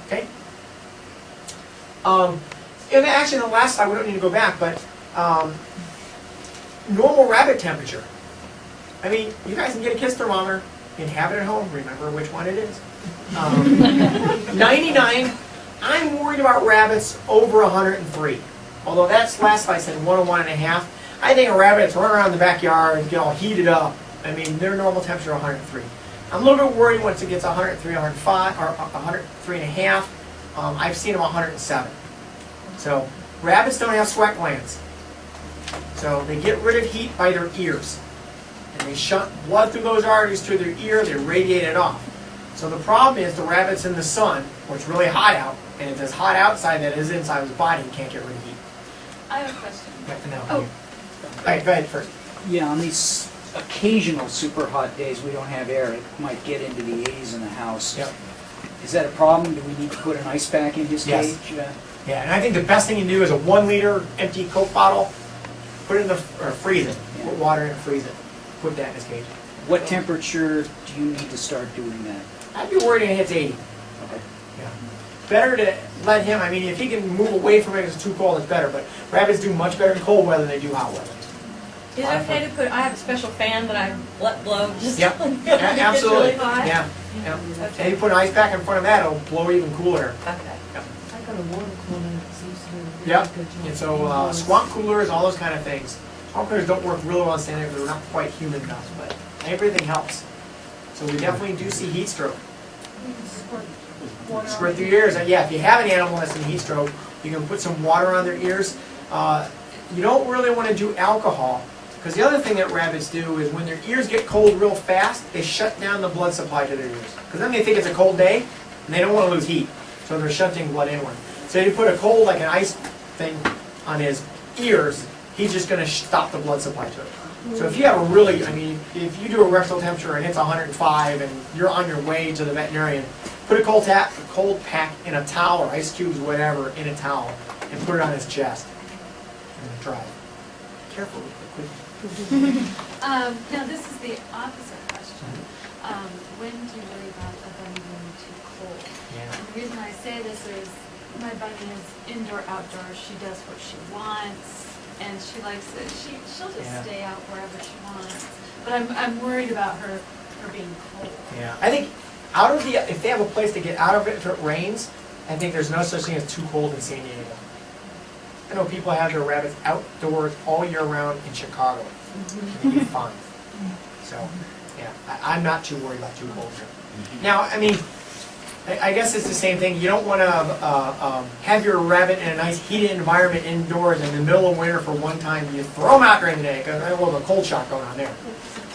Okay? And actually, the last slide, we don't need to go back, but normal rabbit temperature. I mean, you guys can get a kiss thermometer, you can have it at home, remember which one it is. 99, I'm worried about rabbits over 103. Although that's last slide said 101 and a half. I think a rabbit that's running around the backyard, get all heated up. I mean, their normal temperature is 103. I'm a little bit worried once it gets 103, 105, or 103 and a half. I've seen them 107. So, rabbits don't have sweat glands. So, they get rid of heat by their ears. And they shunt blood through those arteries through their ear, they radiate it off. So the problem is the rabbit's in the sun, where it's really hot out, and it's as hot outside that it is inside his body, he can't get rid of heat. I have a question. No, Oh. All right, go ahead first. Yeah, on these occasional super hot days, we don't have air. It might get into the 80s in the house. Yep. Is that a problem? Do we need to put an ice pack in his Yes. cage? Yeah, and I think the best thing you can do is a 1 liter empty Coke bottle, put it in the, or freeze it. Put water in and freeze it. Put that in his cage. What temperature do you need to start doing that? I'd be worried if it hits 80. Okay. Yeah. Better to let him, I mean, if he can move away from it if it's too cold, it's better. But rabbits do much better in cold weather than they do hot weather. Is it okay to put, I have a special fan that I let blow just Yep. when it gets Absolutely. really hot. Yeah. Yeah. Okay. And you put an ice pack in front of that, it'll blow even cooler. Okay. I got a water cooler that seems to do a really Yep. good job. And so swamp coolers, all those kind of things. Swamp coolers don't work really well on standing because they're not quite humid enough, but everything helps. So we definitely do see heat stroke. Squirt through your ears. And yeah, if you have an animal that's in heat stroke, you can put some water on their ears. You don't really want to do alcohol, because the other thing that rabbits do is when their ears get cold real fast, they shut down the blood supply to their ears. Because then they think it's a cold day, and they don't want to lose heat. So they're shunting blood inward. So if you put a cold, like an ice thing, on his ears, he's just going to stop the blood supply to it. So if you have a really, I mean, if you do a rectal temperature and it's 105 and you're on your way to the veterinarian, put a cold pack in a towel or ice cubes, whatever, in a towel, and put it on his chest and dry it. Careful with the quick. Now, this is the opposite question. When do you worry about a bunny being too cold? Yeah. And the reason I say this is my bunny is indoor, outdoor. She does what she wants, and she likes it. She'll just Yeah. stay out wherever she wants. But I'm worried about her being cold. Yeah. I think if they have a place to get out of it if it rains, I think there's no such thing as too cold in San Diego. I know people have their rabbits outdoors all year round in Chicago. And they do fine. So, yeah, I'm not too worried about too cold here. Now, I mean, I guess it's the same thing. You don't want to have your rabbit in a nice heated environment indoors in the middle of winter for one time. You throw them out during the day because I will have a cold shock going on there.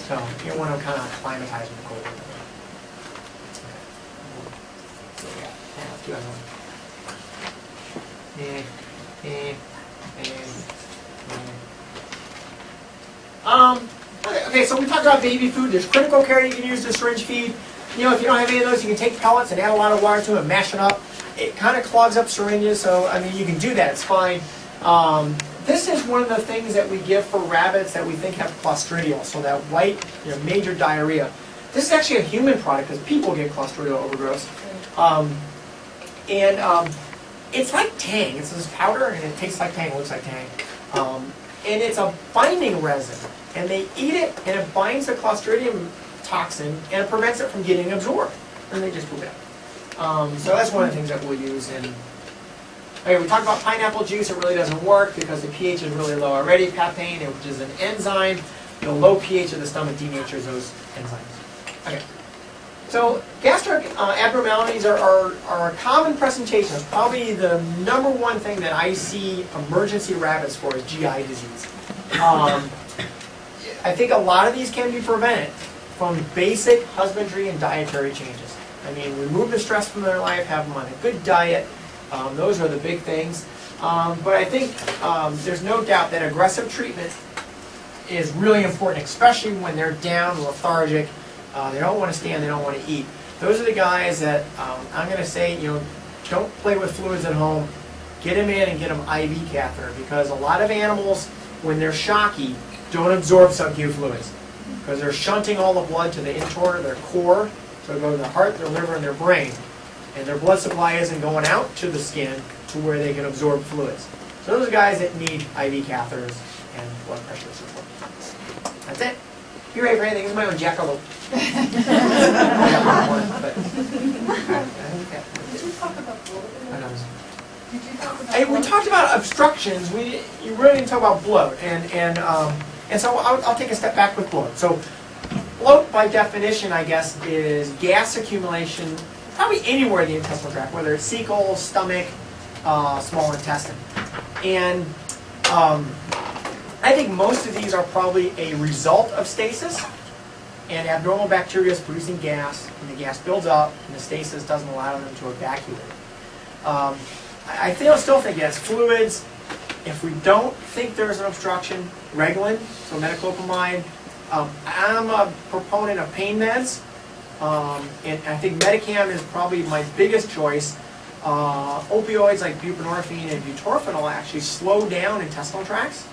So you want to kind of acclimatize with the cold weather. Okay. So yeah, let's do another one. Okay, so we talked about baby food. There's critical care you can use to syringe feed. You know, if you don't have any of those, you can take pellets and add a lot of water to them and mash it up. It kind of clogs up syringes, so I mean, you can do that. It's fine. This is one of the things that we give for rabbits that we think have Clostridial, so that white, major diarrhea. This is actually a human product because people get Clostridial overgrowth. It's like Tang. It's this powder, and it tastes like Tang, looks like Tang. And it's a binding resin. And they eat it, and it binds the Clostridium toxin, and it prevents it from getting absorbed. And they just poop it out. So that's one of the things that we'll use. Okay, we talked about pineapple juice. It really doesn't work because the pH is really low already. Papain, which is an enzyme, the low pH of the stomach denatures those enzymes. Okay. So gastric abnormalities are a common presentation. Probably the number one thing that I see emergency rabbits for is GI disease. I think a lot of these can be prevented from basic husbandry and dietary changes. I mean, remove the stress from their life, have them on a good diet. Those are the big things. But I think there's no doubt that aggressive treatment is really important, especially when they're down, lethargic. They don't want to stand, they don't want to eat. Those are the guys that I'm going to say, don't play with fluids at home. Get them in and get them IV catheter, because a lot of animals, when they're shocky, don't absorb sub-Q fluids because they're shunting all the blood to the intor, their core, so it goes to the heart, their liver, and their brain. And their blood supply isn't going out to the skin to where they can absorb fluids. So those are guys that need IV catheters and blood pressure support. That's it. If you're ready for anything, this is my own jackalope. Did you talk about bloat? Did you talk about Hey, we talked about obstructions. You really didn't talk about bloat, and so I'll take a step back with bloat. So bloat, by definition, I guess, is gas accumulation probably anywhere in the intestinal tract, whether it's cecal, stomach, small intestine. And I think most of these are probably a result of stasis, and abnormal bacteria is producing gas, and the gas builds up, and the stasis doesn't allow them to evacuate. I still think yes, fluids. If we don't think there's an obstruction, Reglan, so metoclopramide. I'm a proponent of pain meds, and I think Metacam is probably my biggest choice. Opioids like buprenorphine and butorphanol actually slow down intestinal tracts,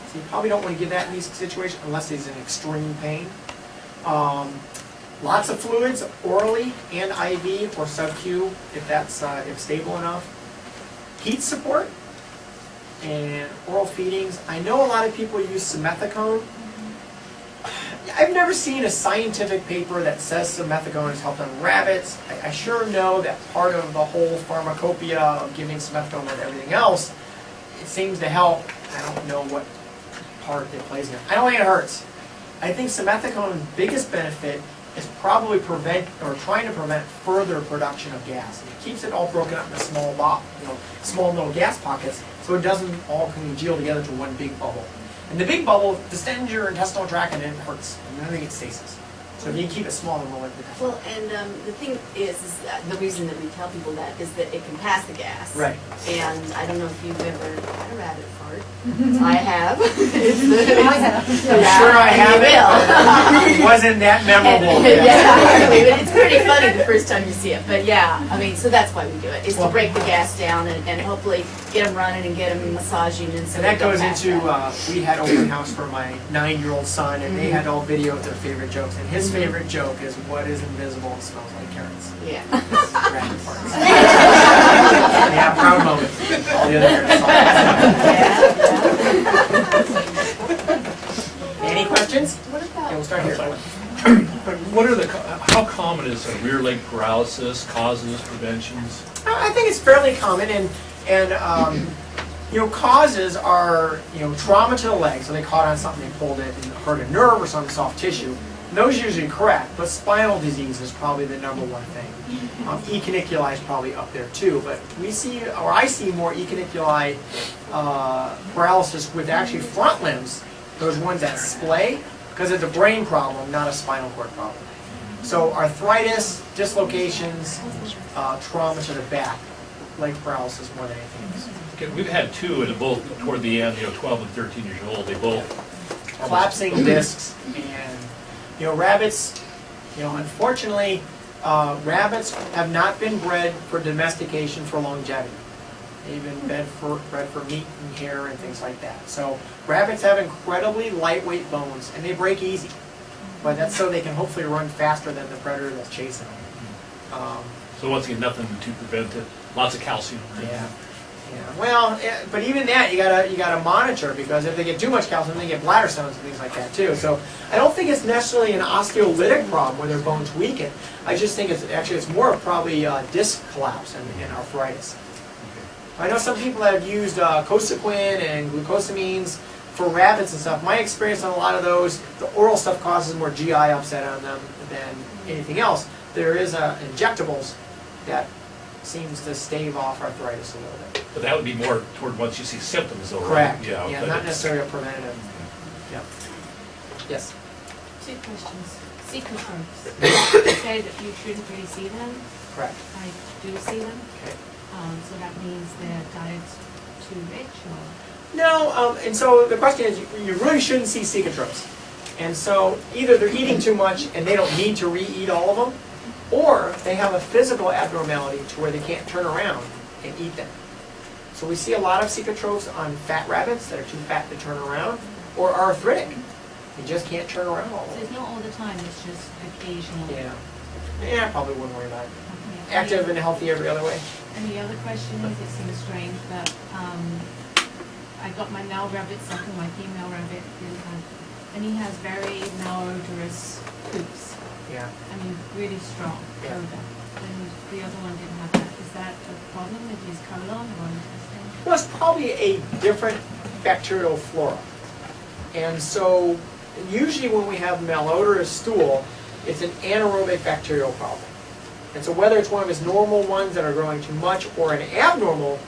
so you probably don't want to give that in these situations unless there's an extreme pain. Lots of fluids, orally and IV or sub-Q, if that's if stable enough. Heat support and oral feedings. I know a lot of people use simethicone. I've never seen a scientific paper that says simethicone has helped on rabbits. I sure know that part of the whole pharmacopoeia of giving simethicone with everything else, it seems to help. I don't know what part it plays in. I don't think it hurts. I think simethicone's biggest benefit is probably trying to prevent further production of gas. It keeps it all broken up into small little gas pockets, so it doesn't all congeal together to one big bubble. And the big bubble distends your intestinal tract and it hurts, and then it gets stasis. So if you can keep it small, then we'll let it go. Well, and the thing is that the reason that we tell people that is that it can pass the gas. Right. And I don't know if you've ever had a rabbit fart. I have. I have. I'm sure I have it. It wasn't that memorable. Yeah, it's pretty funny the first time you see it. But yeah, I mean, so that's why we do it, is to break the gas down and hopefully get them running and get them massaging. And so that goes into, we had open house for my 9-year-old son, and they had all video of their favorite jokes. And his favorite joke is, what is invisible and smells like carrots? Yeah. Rabbit farts. Yeah, proud moment. All the other parents. Any questions? What about? Yeah, we'll start here. What are how common is rear leg paralysis, causes, preventions? I think it's fairly common, and causes are trauma to the leg, so they caught on something, they pulled it, and hurt a nerve or some soft tissue. And those are usually correct, but spinal disease is probably the number one thing. Ecaniculi is probably up there too, but I see more ecaniculi paralysis with actually front limbs, those ones that splay, because it's a brain problem, not a spinal cord problem. So arthritis, dislocations, trauma to the back, leg paralysis more than anything else. Okay, we've had two, and both toward the end, 12 and 13 years old, they both. collapsing discs, and rabbits. Unfortunately, rabbits have not been bred for domestication for longevity. They've been bred for meat and hair and things like that. So rabbits have incredibly lightweight bones, and they break easy. But that's so they can hopefully run faster than the predator that's chasing them. So once again, nothing to prevent it. Lots of calcium. Yeah. Yeah. Well, but even that you gotta monitor, because if they get too much calcium, they get bladder stones and things like that too. So I don't think it's necessarily an osteolytic problem where their bones weaken. I just think it's more of probably disc collapse and arthritis. I know some people that have used Cosequin and glucosamines for rabbits and stuff. My experience on a lot of those, the oral stuff causes more GI upset on them than anything else. There is injectables that seems to stave off arthritis a little bit. But that would be more toward once you see symptoms, though, right? Correct. Yeah, Yeah, but not it's- necessarily a preventative. Yeah. Yes. 2 questions. Sea controls. You say that you shouldn't really see them. Correct. I do see them. Okay. So that means their diet's too rich, or? No, and so the question is, you really shouldn't see cecotropes. And so either they're eating too much and they don't need to re-eat all of them, or they have a physical abnormality to where they can't turn around and eat them. So we see a lot of cecotropes on fat rabbits that are too fat to turn around, or are arthritic. They just can't turn around all So of it's them. not all the time, it's just occasionally. Yeah, I probably wouldn't worry about it. Okay. Active and healthy every other way. And the other question is, it seems strange, but I got my male rabbit sucking my female rabbit, and he has very malodorous poops. Yeah. I mean, really strong Yeah. odor. And the other one didn't have that. Is that a problem with his colon or intestine? Well, it's probably a different bacterial flora. And so usually when we have malodorous stool, it's an anaerobic bacterial problem. And so whether it's one of his normal ones that are growing too much or an abnormal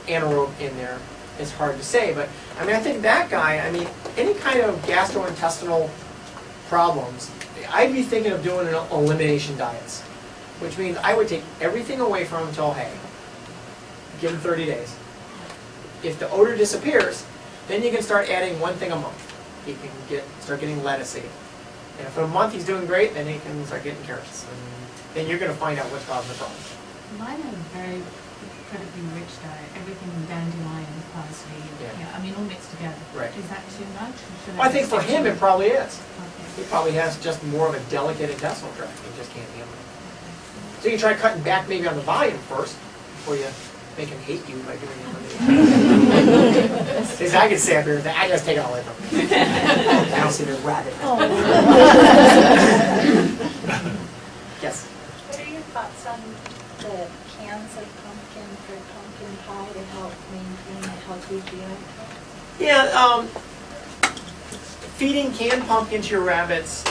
anaerobe in there, it's hard to say. But I mean, I think that guy, I mean, any kind of gastrointestinal problems, I'd be thinking of doing an elimination diets, which means I would take everything away from him until hay. Give him 30 days. If the odor disappears, then you can start adding one thing a month. He can start getting lettuce again. And if in a month he's doing great, then he can start getting carrots. And then you're going to find out what's causing the problem. Mine have a very incredibly rich diet. Everything from dandelion, parsley, Yeah. I mean, all mixed together. Right. Is that too much? Or should Well, I think for stick him to it probably is. Okay. He probably has just more of a delicate intestinal tract. He just can't handle it. So you can try cutting back maybe on the volume first before you make him hate you by doing it. Because I can say up here, I just take it all away from him. I don't see the rabbit. Yes. What are your thoughts on the cans of pumpkin for pumpkin pie to help maintain a healthy GI tract? Yeah, feeding canned pumpkin to your rabbits,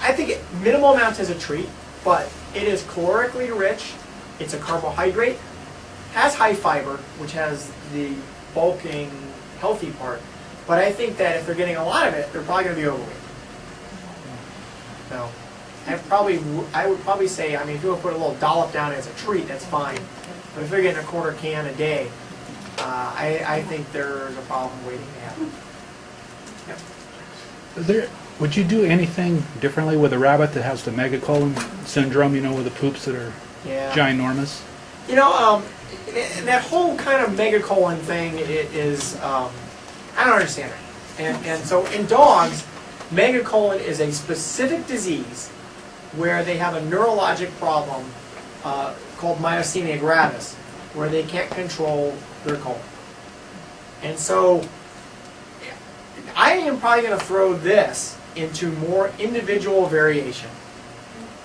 I think minimal amounts as a treat, but it is calorically rich. It's a carbohydrate, has high fiber, which has the bulking, healthy part. But I think that if they're getting a lot of it, they're probably going to be overweight. So, I would probably say, I mean, if you want to put a little dollop down as a treat, that's fine. But if they're getting a quarter can a day, I think there's a problem waiting to happen. Yep. Would you do anything differently with a rabbit that has the megacolon syndrome, with the poops that are Yeah. ginormous? That whole kind of megacolon thing is, I don't understand it. And so in dogs, megacolon is a specific disease where they have a neurologic problem called myasthenia gravis, where they can't control their colon. And so I am probably going to throw this into more individual variation.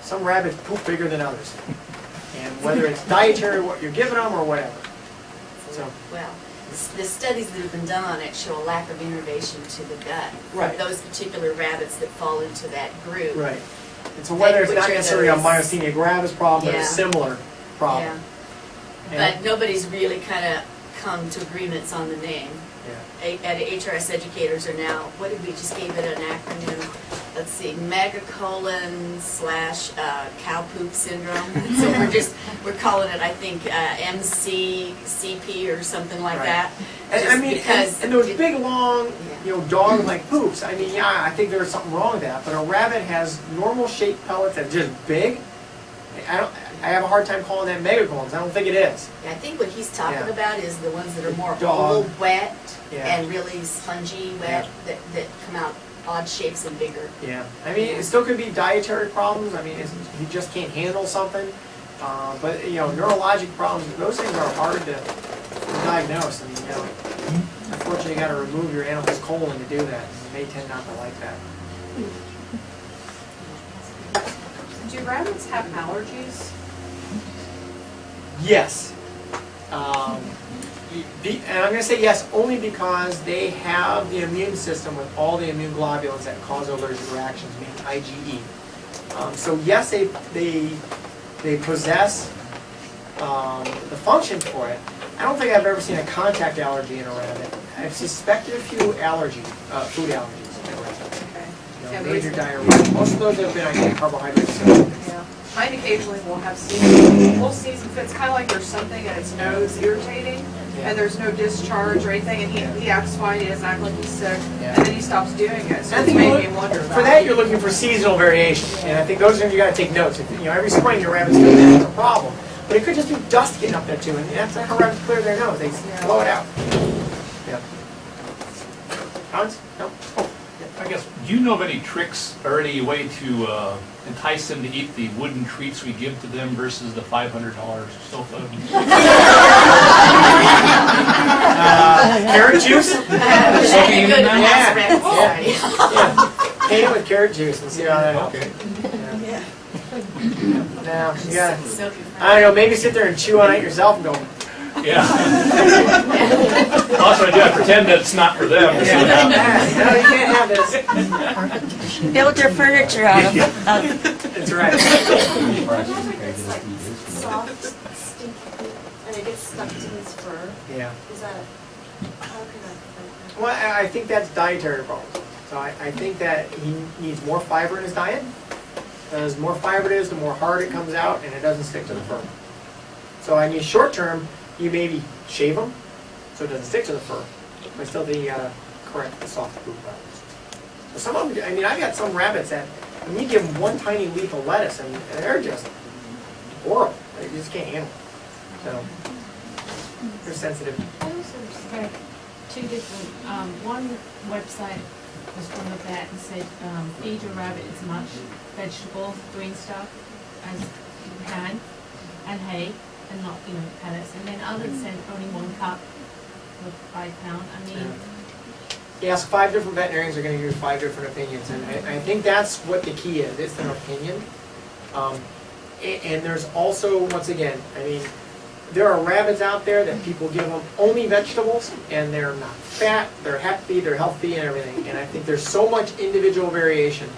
Some rabbits poop bigger than others. And whether it's dietary, what you're giving them, or whatever. So, Well, the studies that have been done on it show a lack of innervation to the gut. Right. For those particular rabbits that fall into that group. right. And so whether it's Which not are necessarily a those- myasthenia gravis problem, but Yeah. a similar problem. Yeah. And- But nobody's really kind of come to agreements on the name. yeah. HRS educators are now, what did we just gave it an acronym? let's see, megacolon / cow poop syndrome. So we're calling it, I think, MCCP or something like Right. that. And I Just mean, because and those big, long, Yeah. dog-like poops, I mean, yeah, I think there's something wrong with that, but a rabbit has normal shaped pellets that are just big. I have a hard time calling that megacolons. I don't think it is. I think what he's talking Yeah. about is the ones that are more Dog. oval, wet, Yeah. and really spongy, wet, that come out odd shapes and bigger. Yeah. I mean, it still could be dietary problems. I mean, he just can't handle something. But, neurologic problems, those things are hard to diagnose. And, unfortunately, you got to remove your animal's colon to do that. And they tend not to like that. Do rabbits have allergies? Yes. And I'm going to say yes only because they have the immune system with all the immune globulins that cause allergic reactions, meaning IgE. So yes, they possess the function for it. I don't think I've ever seen a contact allergy in a rabbit. I've suspected a few food allergies in a rabbit. Okay. Major diarrhea. Most of those have been, I think, carbohydrates. Yeah. Mine occasionally will have little season fits, kind of like there's something in its nose irritating, and there's no discharge or anything, and he acts fine, he doesn't act like he's sick, Yeah. and then he stops doing it, so I it's think made me wonder for that you're looking for seasonal variation, and I think those are you got to take notes. If, every spring your rabbit's doing that, it's a problem. But it could just be dust getting up there too, and that's how rabbits clear their nose. They blow it out. Yeah. Hans? No. I guess, do you know of any tricks or any way to entice them to eat the wooden treats we give to them versus the $500 sofa? Carrot juice? That'd be good for Yeah. Rabbit Society. Yeah. Paint it with carrot juice and see how that helps. Yeah. Now, you gotta, Soak your I don't know, maybe sit there and chew on it yourself and go, Yeah. Also, I do have to pretend that it's not for them. no, you can't have this. Build your furniture out of That's right. Whenever it gets like soft, stinky, and it gets stuck to his fur, Yeah. is that, how can I prevent that? Well, I think that's dietary problems. So I think that he needs more fiber in his diet. As more fiber it is, the more hard it comes out, and it doesn't stick to the fur. So I mean, short term, you maybe shave them so it doesn't stick to the fur. But still, you gotta correct the soft poop levels. So some of them, I mean, I got some rabbits that when you give them one tiny leaf of lettuce, and they're just horrible. They just can't handle it. So they're sensitive. I also read two different, one website was from the vet and said, feed your rabbit as much vegetable, green stuff as you can, and hay, and not, pellets. And then others said only 1 cup of 5 pound. I mean, You ask 5 different veterinarians, are going to give you 5 different opinions, and I think that's what the key is. It's an opinion. And there's also, once again, I mean, there are rabbits out there that people give them only vegetables, and they're not fat, they're happy, they're healthy, and everything. And I think there's so much individual variation.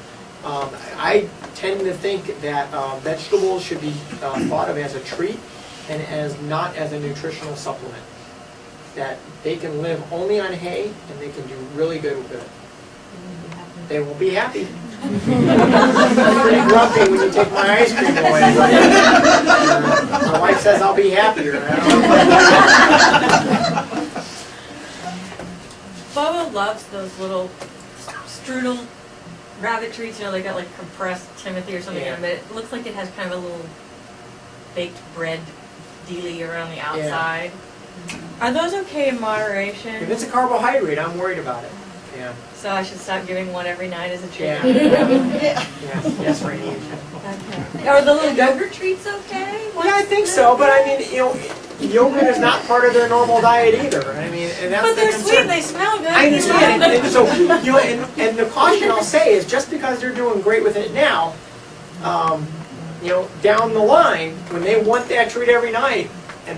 I tend to think that vegetables should be thought of as a treat and as not as a nutritional supplement. That they can live only on hay and they can do really good with it. They won't be happy. Pretty grumpy when you take my ice cream away. My wife says I'll be happier. Bobo loves those little strudel rabbit treats, they got like compressed Timothy or something in them, but it looks like it has kind of a little baked bread dealy around the outside. Are those okay in moderation? If it's a carbohydrate, I'm worried about it. Yeah. So I should stop giving one every night as a treat? Yeah. Yes, Rainey. Okay. Are the little yogurt treats okay? Yeah, I think so, but I mean, yogurt is not part of their normal diet either. I mean, and that's But the they're concern. sweet, they smell good. I understand. And so, and the caution I'll say is just because they're doing great with it now, down the line, when they want that treat every night,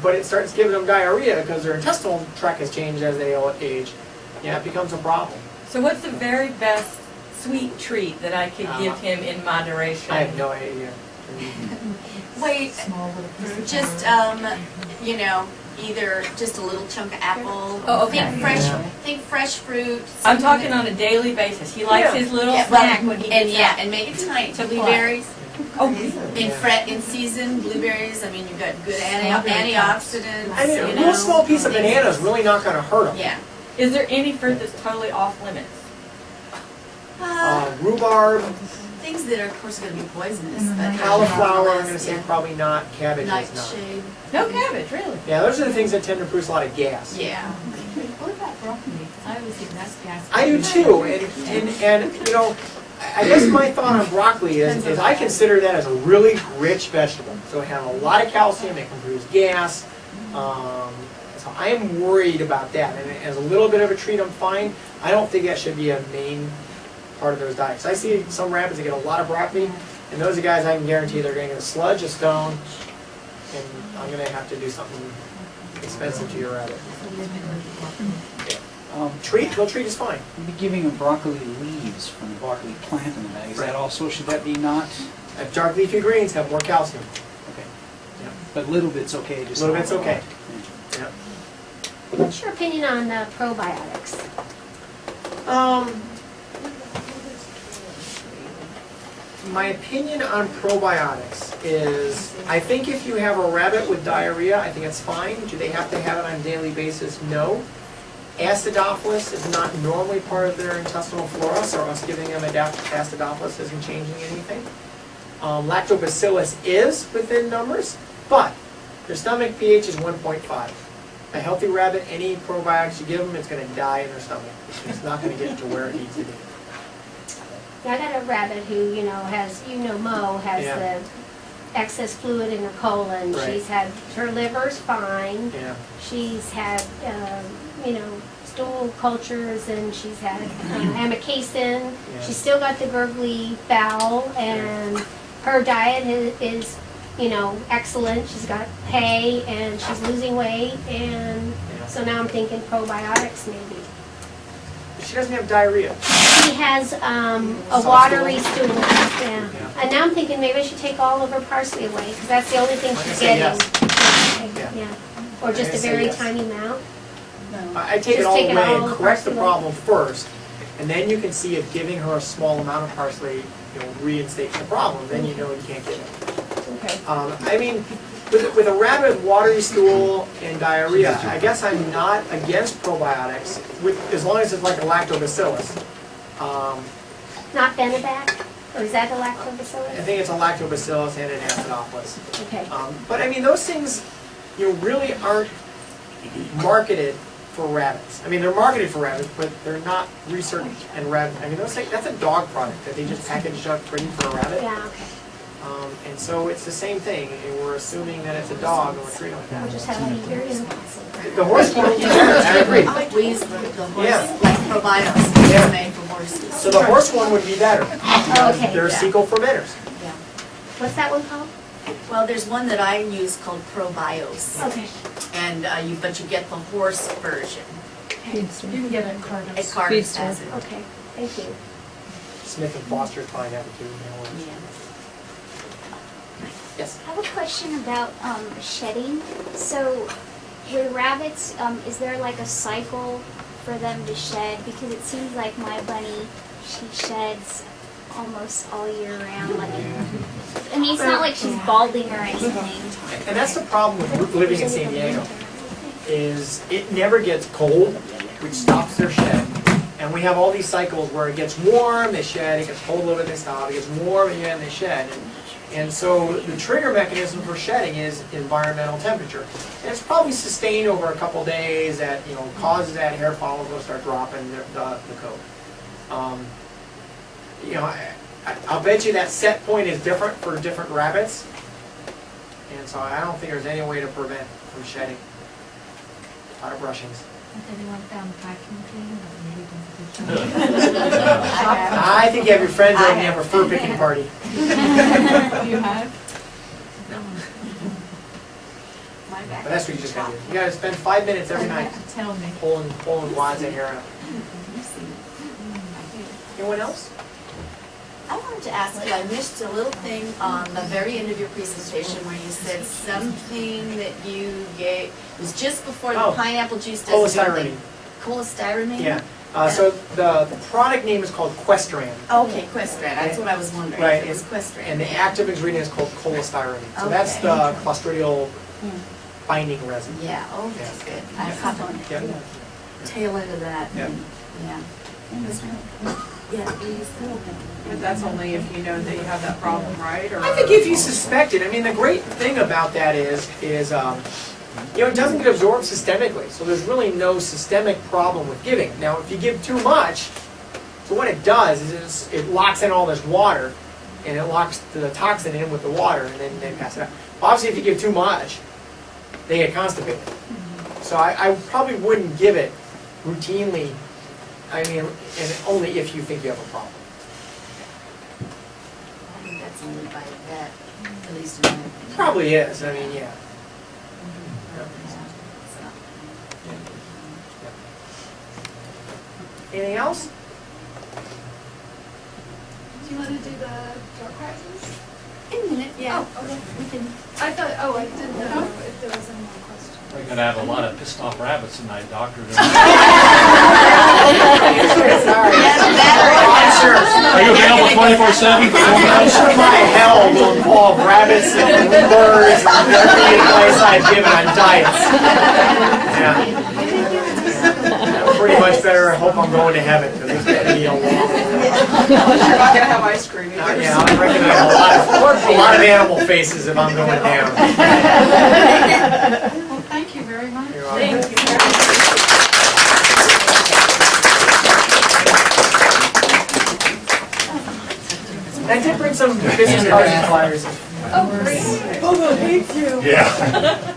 but it starts giving them diarrhea because their intestinal tract has changed as they age, it becomes a problem. So what's the very best sweet treat that I could give him in moderation? I have no idea. Wait, just, either just a little chunk of apple. Oh, okay. Think fresh fruit. I'm something talking that- on a daily basis. He likes his little Yeah, well, snack when he and gets yeah, out. and make it tiny. To Blueberries. Oh, In season, blueberries, I mean, you've got good antioxidants, I mean, a you real know, small piece of things- banana is really not gonna hurt them. Yeah. is there any fruit that's totally off limits? Rhubarb, Things that are, of course, gonna be poisonous, but. cauliflower, I'm gonna say Yeah. probably not, cabbage is not. Nightshade, No cabbage, really? Yeah, those are the things that tend to produce a lot of gas. yeah. What about broccoli? I always think that's gas. I do too, and you know, I guess my thought on broccoli is I consider that as a really rich vegetable. So it has a lot of calcium, it can produce gas. So I'm worried about that. And as a little bit of a treat, I'm fine. I don't think that should be a main part of those diets. I see some rabbits that get a lot of broccoli, and those are guys I can guarantee they're going to get a sludge, a stone, and I'm going to have to do something expensive to your rabbit. He'll treat is fine. You'd be giving him broccoli leaves from the broccoli plant in the bag. Is that also, should that be not? Dark leafy greens have more calcium. Okay. Yeah. But little bit's okay, just. A little bit's okay. Yeah. What's your opinion on probiotics? My opinion on probiotics is, I think if you have a rabbit with diarrhea, I think it's fine. Do they have to have it on a daily basis? No. Acidophilus is not normally part of their intestinal flora, so us giving them acidophilus isn't changing anything. Lactobacillus is within numbers, but their stomach pH is 1.5. A healthy rabbit, any probiotics you give them, it's going to die in their stomach. It's not going to get to where it needs to be. Yeah, I got a rabbit who, has, Mo has Yeah. the excess fluid in her colon. Right. She's had, her liver's fine. Yeah. She's had, stool cultures, and she's had amikacin. Yeah. She's still got the gurgly bowel, and her diet is excellent. She's got hay, and she's losing weight, and Yeah. so now I'm thinking probiotics maybe. She doesn't have diarrhea. She has a Soft watery stool. stool, yeah. And now I'm thinking maybe I should take all of her parsley away, because that's the only thing I'm gonna she's say getting. yes. Yeah. Or I'm just gonna a say very yes. tiny amount. I take it Just all take it away all and the correct the parsley problem first, and then you can see if giving her a small amount of parsley, reinstates the problem. Then you know you can't give it. Okay. I mean, with a rabbit with watery stool and diarrhea, I guess I'm not against probiotics, as long as it's like a lactobacillus. Not Benebac? Or is that a I lactobacillus? think it's a lactobacillus and an acidophilus. Okay. But I mean, those things, really aren't marketed for rabbits. I mean, they're marketed for rabbits, but they're not researched and rabbit. I mean, that's a dog product that they just packaged up pretty for a rabbit. Yeah, okay. And so it's the same thing, and we're assuming that it's a dog and we're treating it like We'll that. just have to eat yours. The horse one, I agree. We use the horse, Yeah. like probiotics, Yeah. they're made for horses. So the horse one would be better. Oh, okay. They're Yeah. cecal fermenters. Yeah. What's that one called? Well, there's one that I use called ProBios, Okay. and but you get the horse version. You can get it carved. At Carter's has it. Okay, thank you. Smith and Foster's probably have it too. Yeah. Yes. I have a question about shedding. So with rabbits, is there like a cycle for them to shed? Because it seems like my bunny, she sheds almost all year round. Like, I mean, it's not like she's balding or anything. And that's the problem with living in San Diego, is it never gets cold, which stops their shed. And we have all these cycles where it gets warm, they shed, it gets cold a little bit, they stop, it gets warm again, they shed. And so the trigger mechanism for shedding is environmental temperature. And it's probably sustained over a couple days that, causes that hair follicle to start dropping the coat. I'll bet you that set point is different for different rabbits. And so I don't think there's any way to prevent from shedding. A lot of brushings. Has anyone found vacuum cleaner that really does a good job? I think you have your friends over and you have a fur picking party. You have? But that's what you just gotta do. You gotta spend 5 minutes every night Tell me. pulling wads of hair out. Anyone else? I wanted to ask you, I missed a little thing on the very end of your presentation where you said something that you gave, it was just before the Oh. pineapple juice doesn't do anything. Cholestyramine. Cholestyramine? Yeah. So the product name is called Questran, Okay, Questran, that's what I was wondering, Right. it was Questran. and the active ingredient is called cholestyramine. So that's Okay. the Clostridial binding resin. Yeah, oh, that's good. I caught on Yeah. the tail end of that, Yeah. and, yeah. Yeah, please. But that's only if you know that you have that problem, right? Or I think if you suspect it, I mean, the great thing about that is it doesn't get absorbed systemically, so there's really no systemic problem with giving. Now, if you give too much, so what it does is it locks in all this water, and it locks the toxin in with the water, and then they pass it out. Obviously, if you give too much, they get constipated. So I probably wouldn't give it routinely, I mean, and only if you think you have a problem. I think that's only by that, at least in my opinion. Probably is, I mean, yeah. Anything else? Do you want to do the drug prizes? In a minute, yeah. Oh, okay. We can, I thought, I didn't know if there was any more questions. We're gonna have a lot of pissed off rabbits tonight, Doctor. Sorry. I'm sure. Are you available 24/7? I'm sure my hell will involve rabbits and birds and every advice I've given on diets. Yeah. Pretty much better hope I'm going to heaven, because it's going to be a long. you're not gonna have ice cream either. Yeah, I reckon I have a lot of animal faces if I'm going down. Well, thank you very much. You're welcome. I did bring some business cards and flyers. Oh, great. Oh, thank you. Yeah.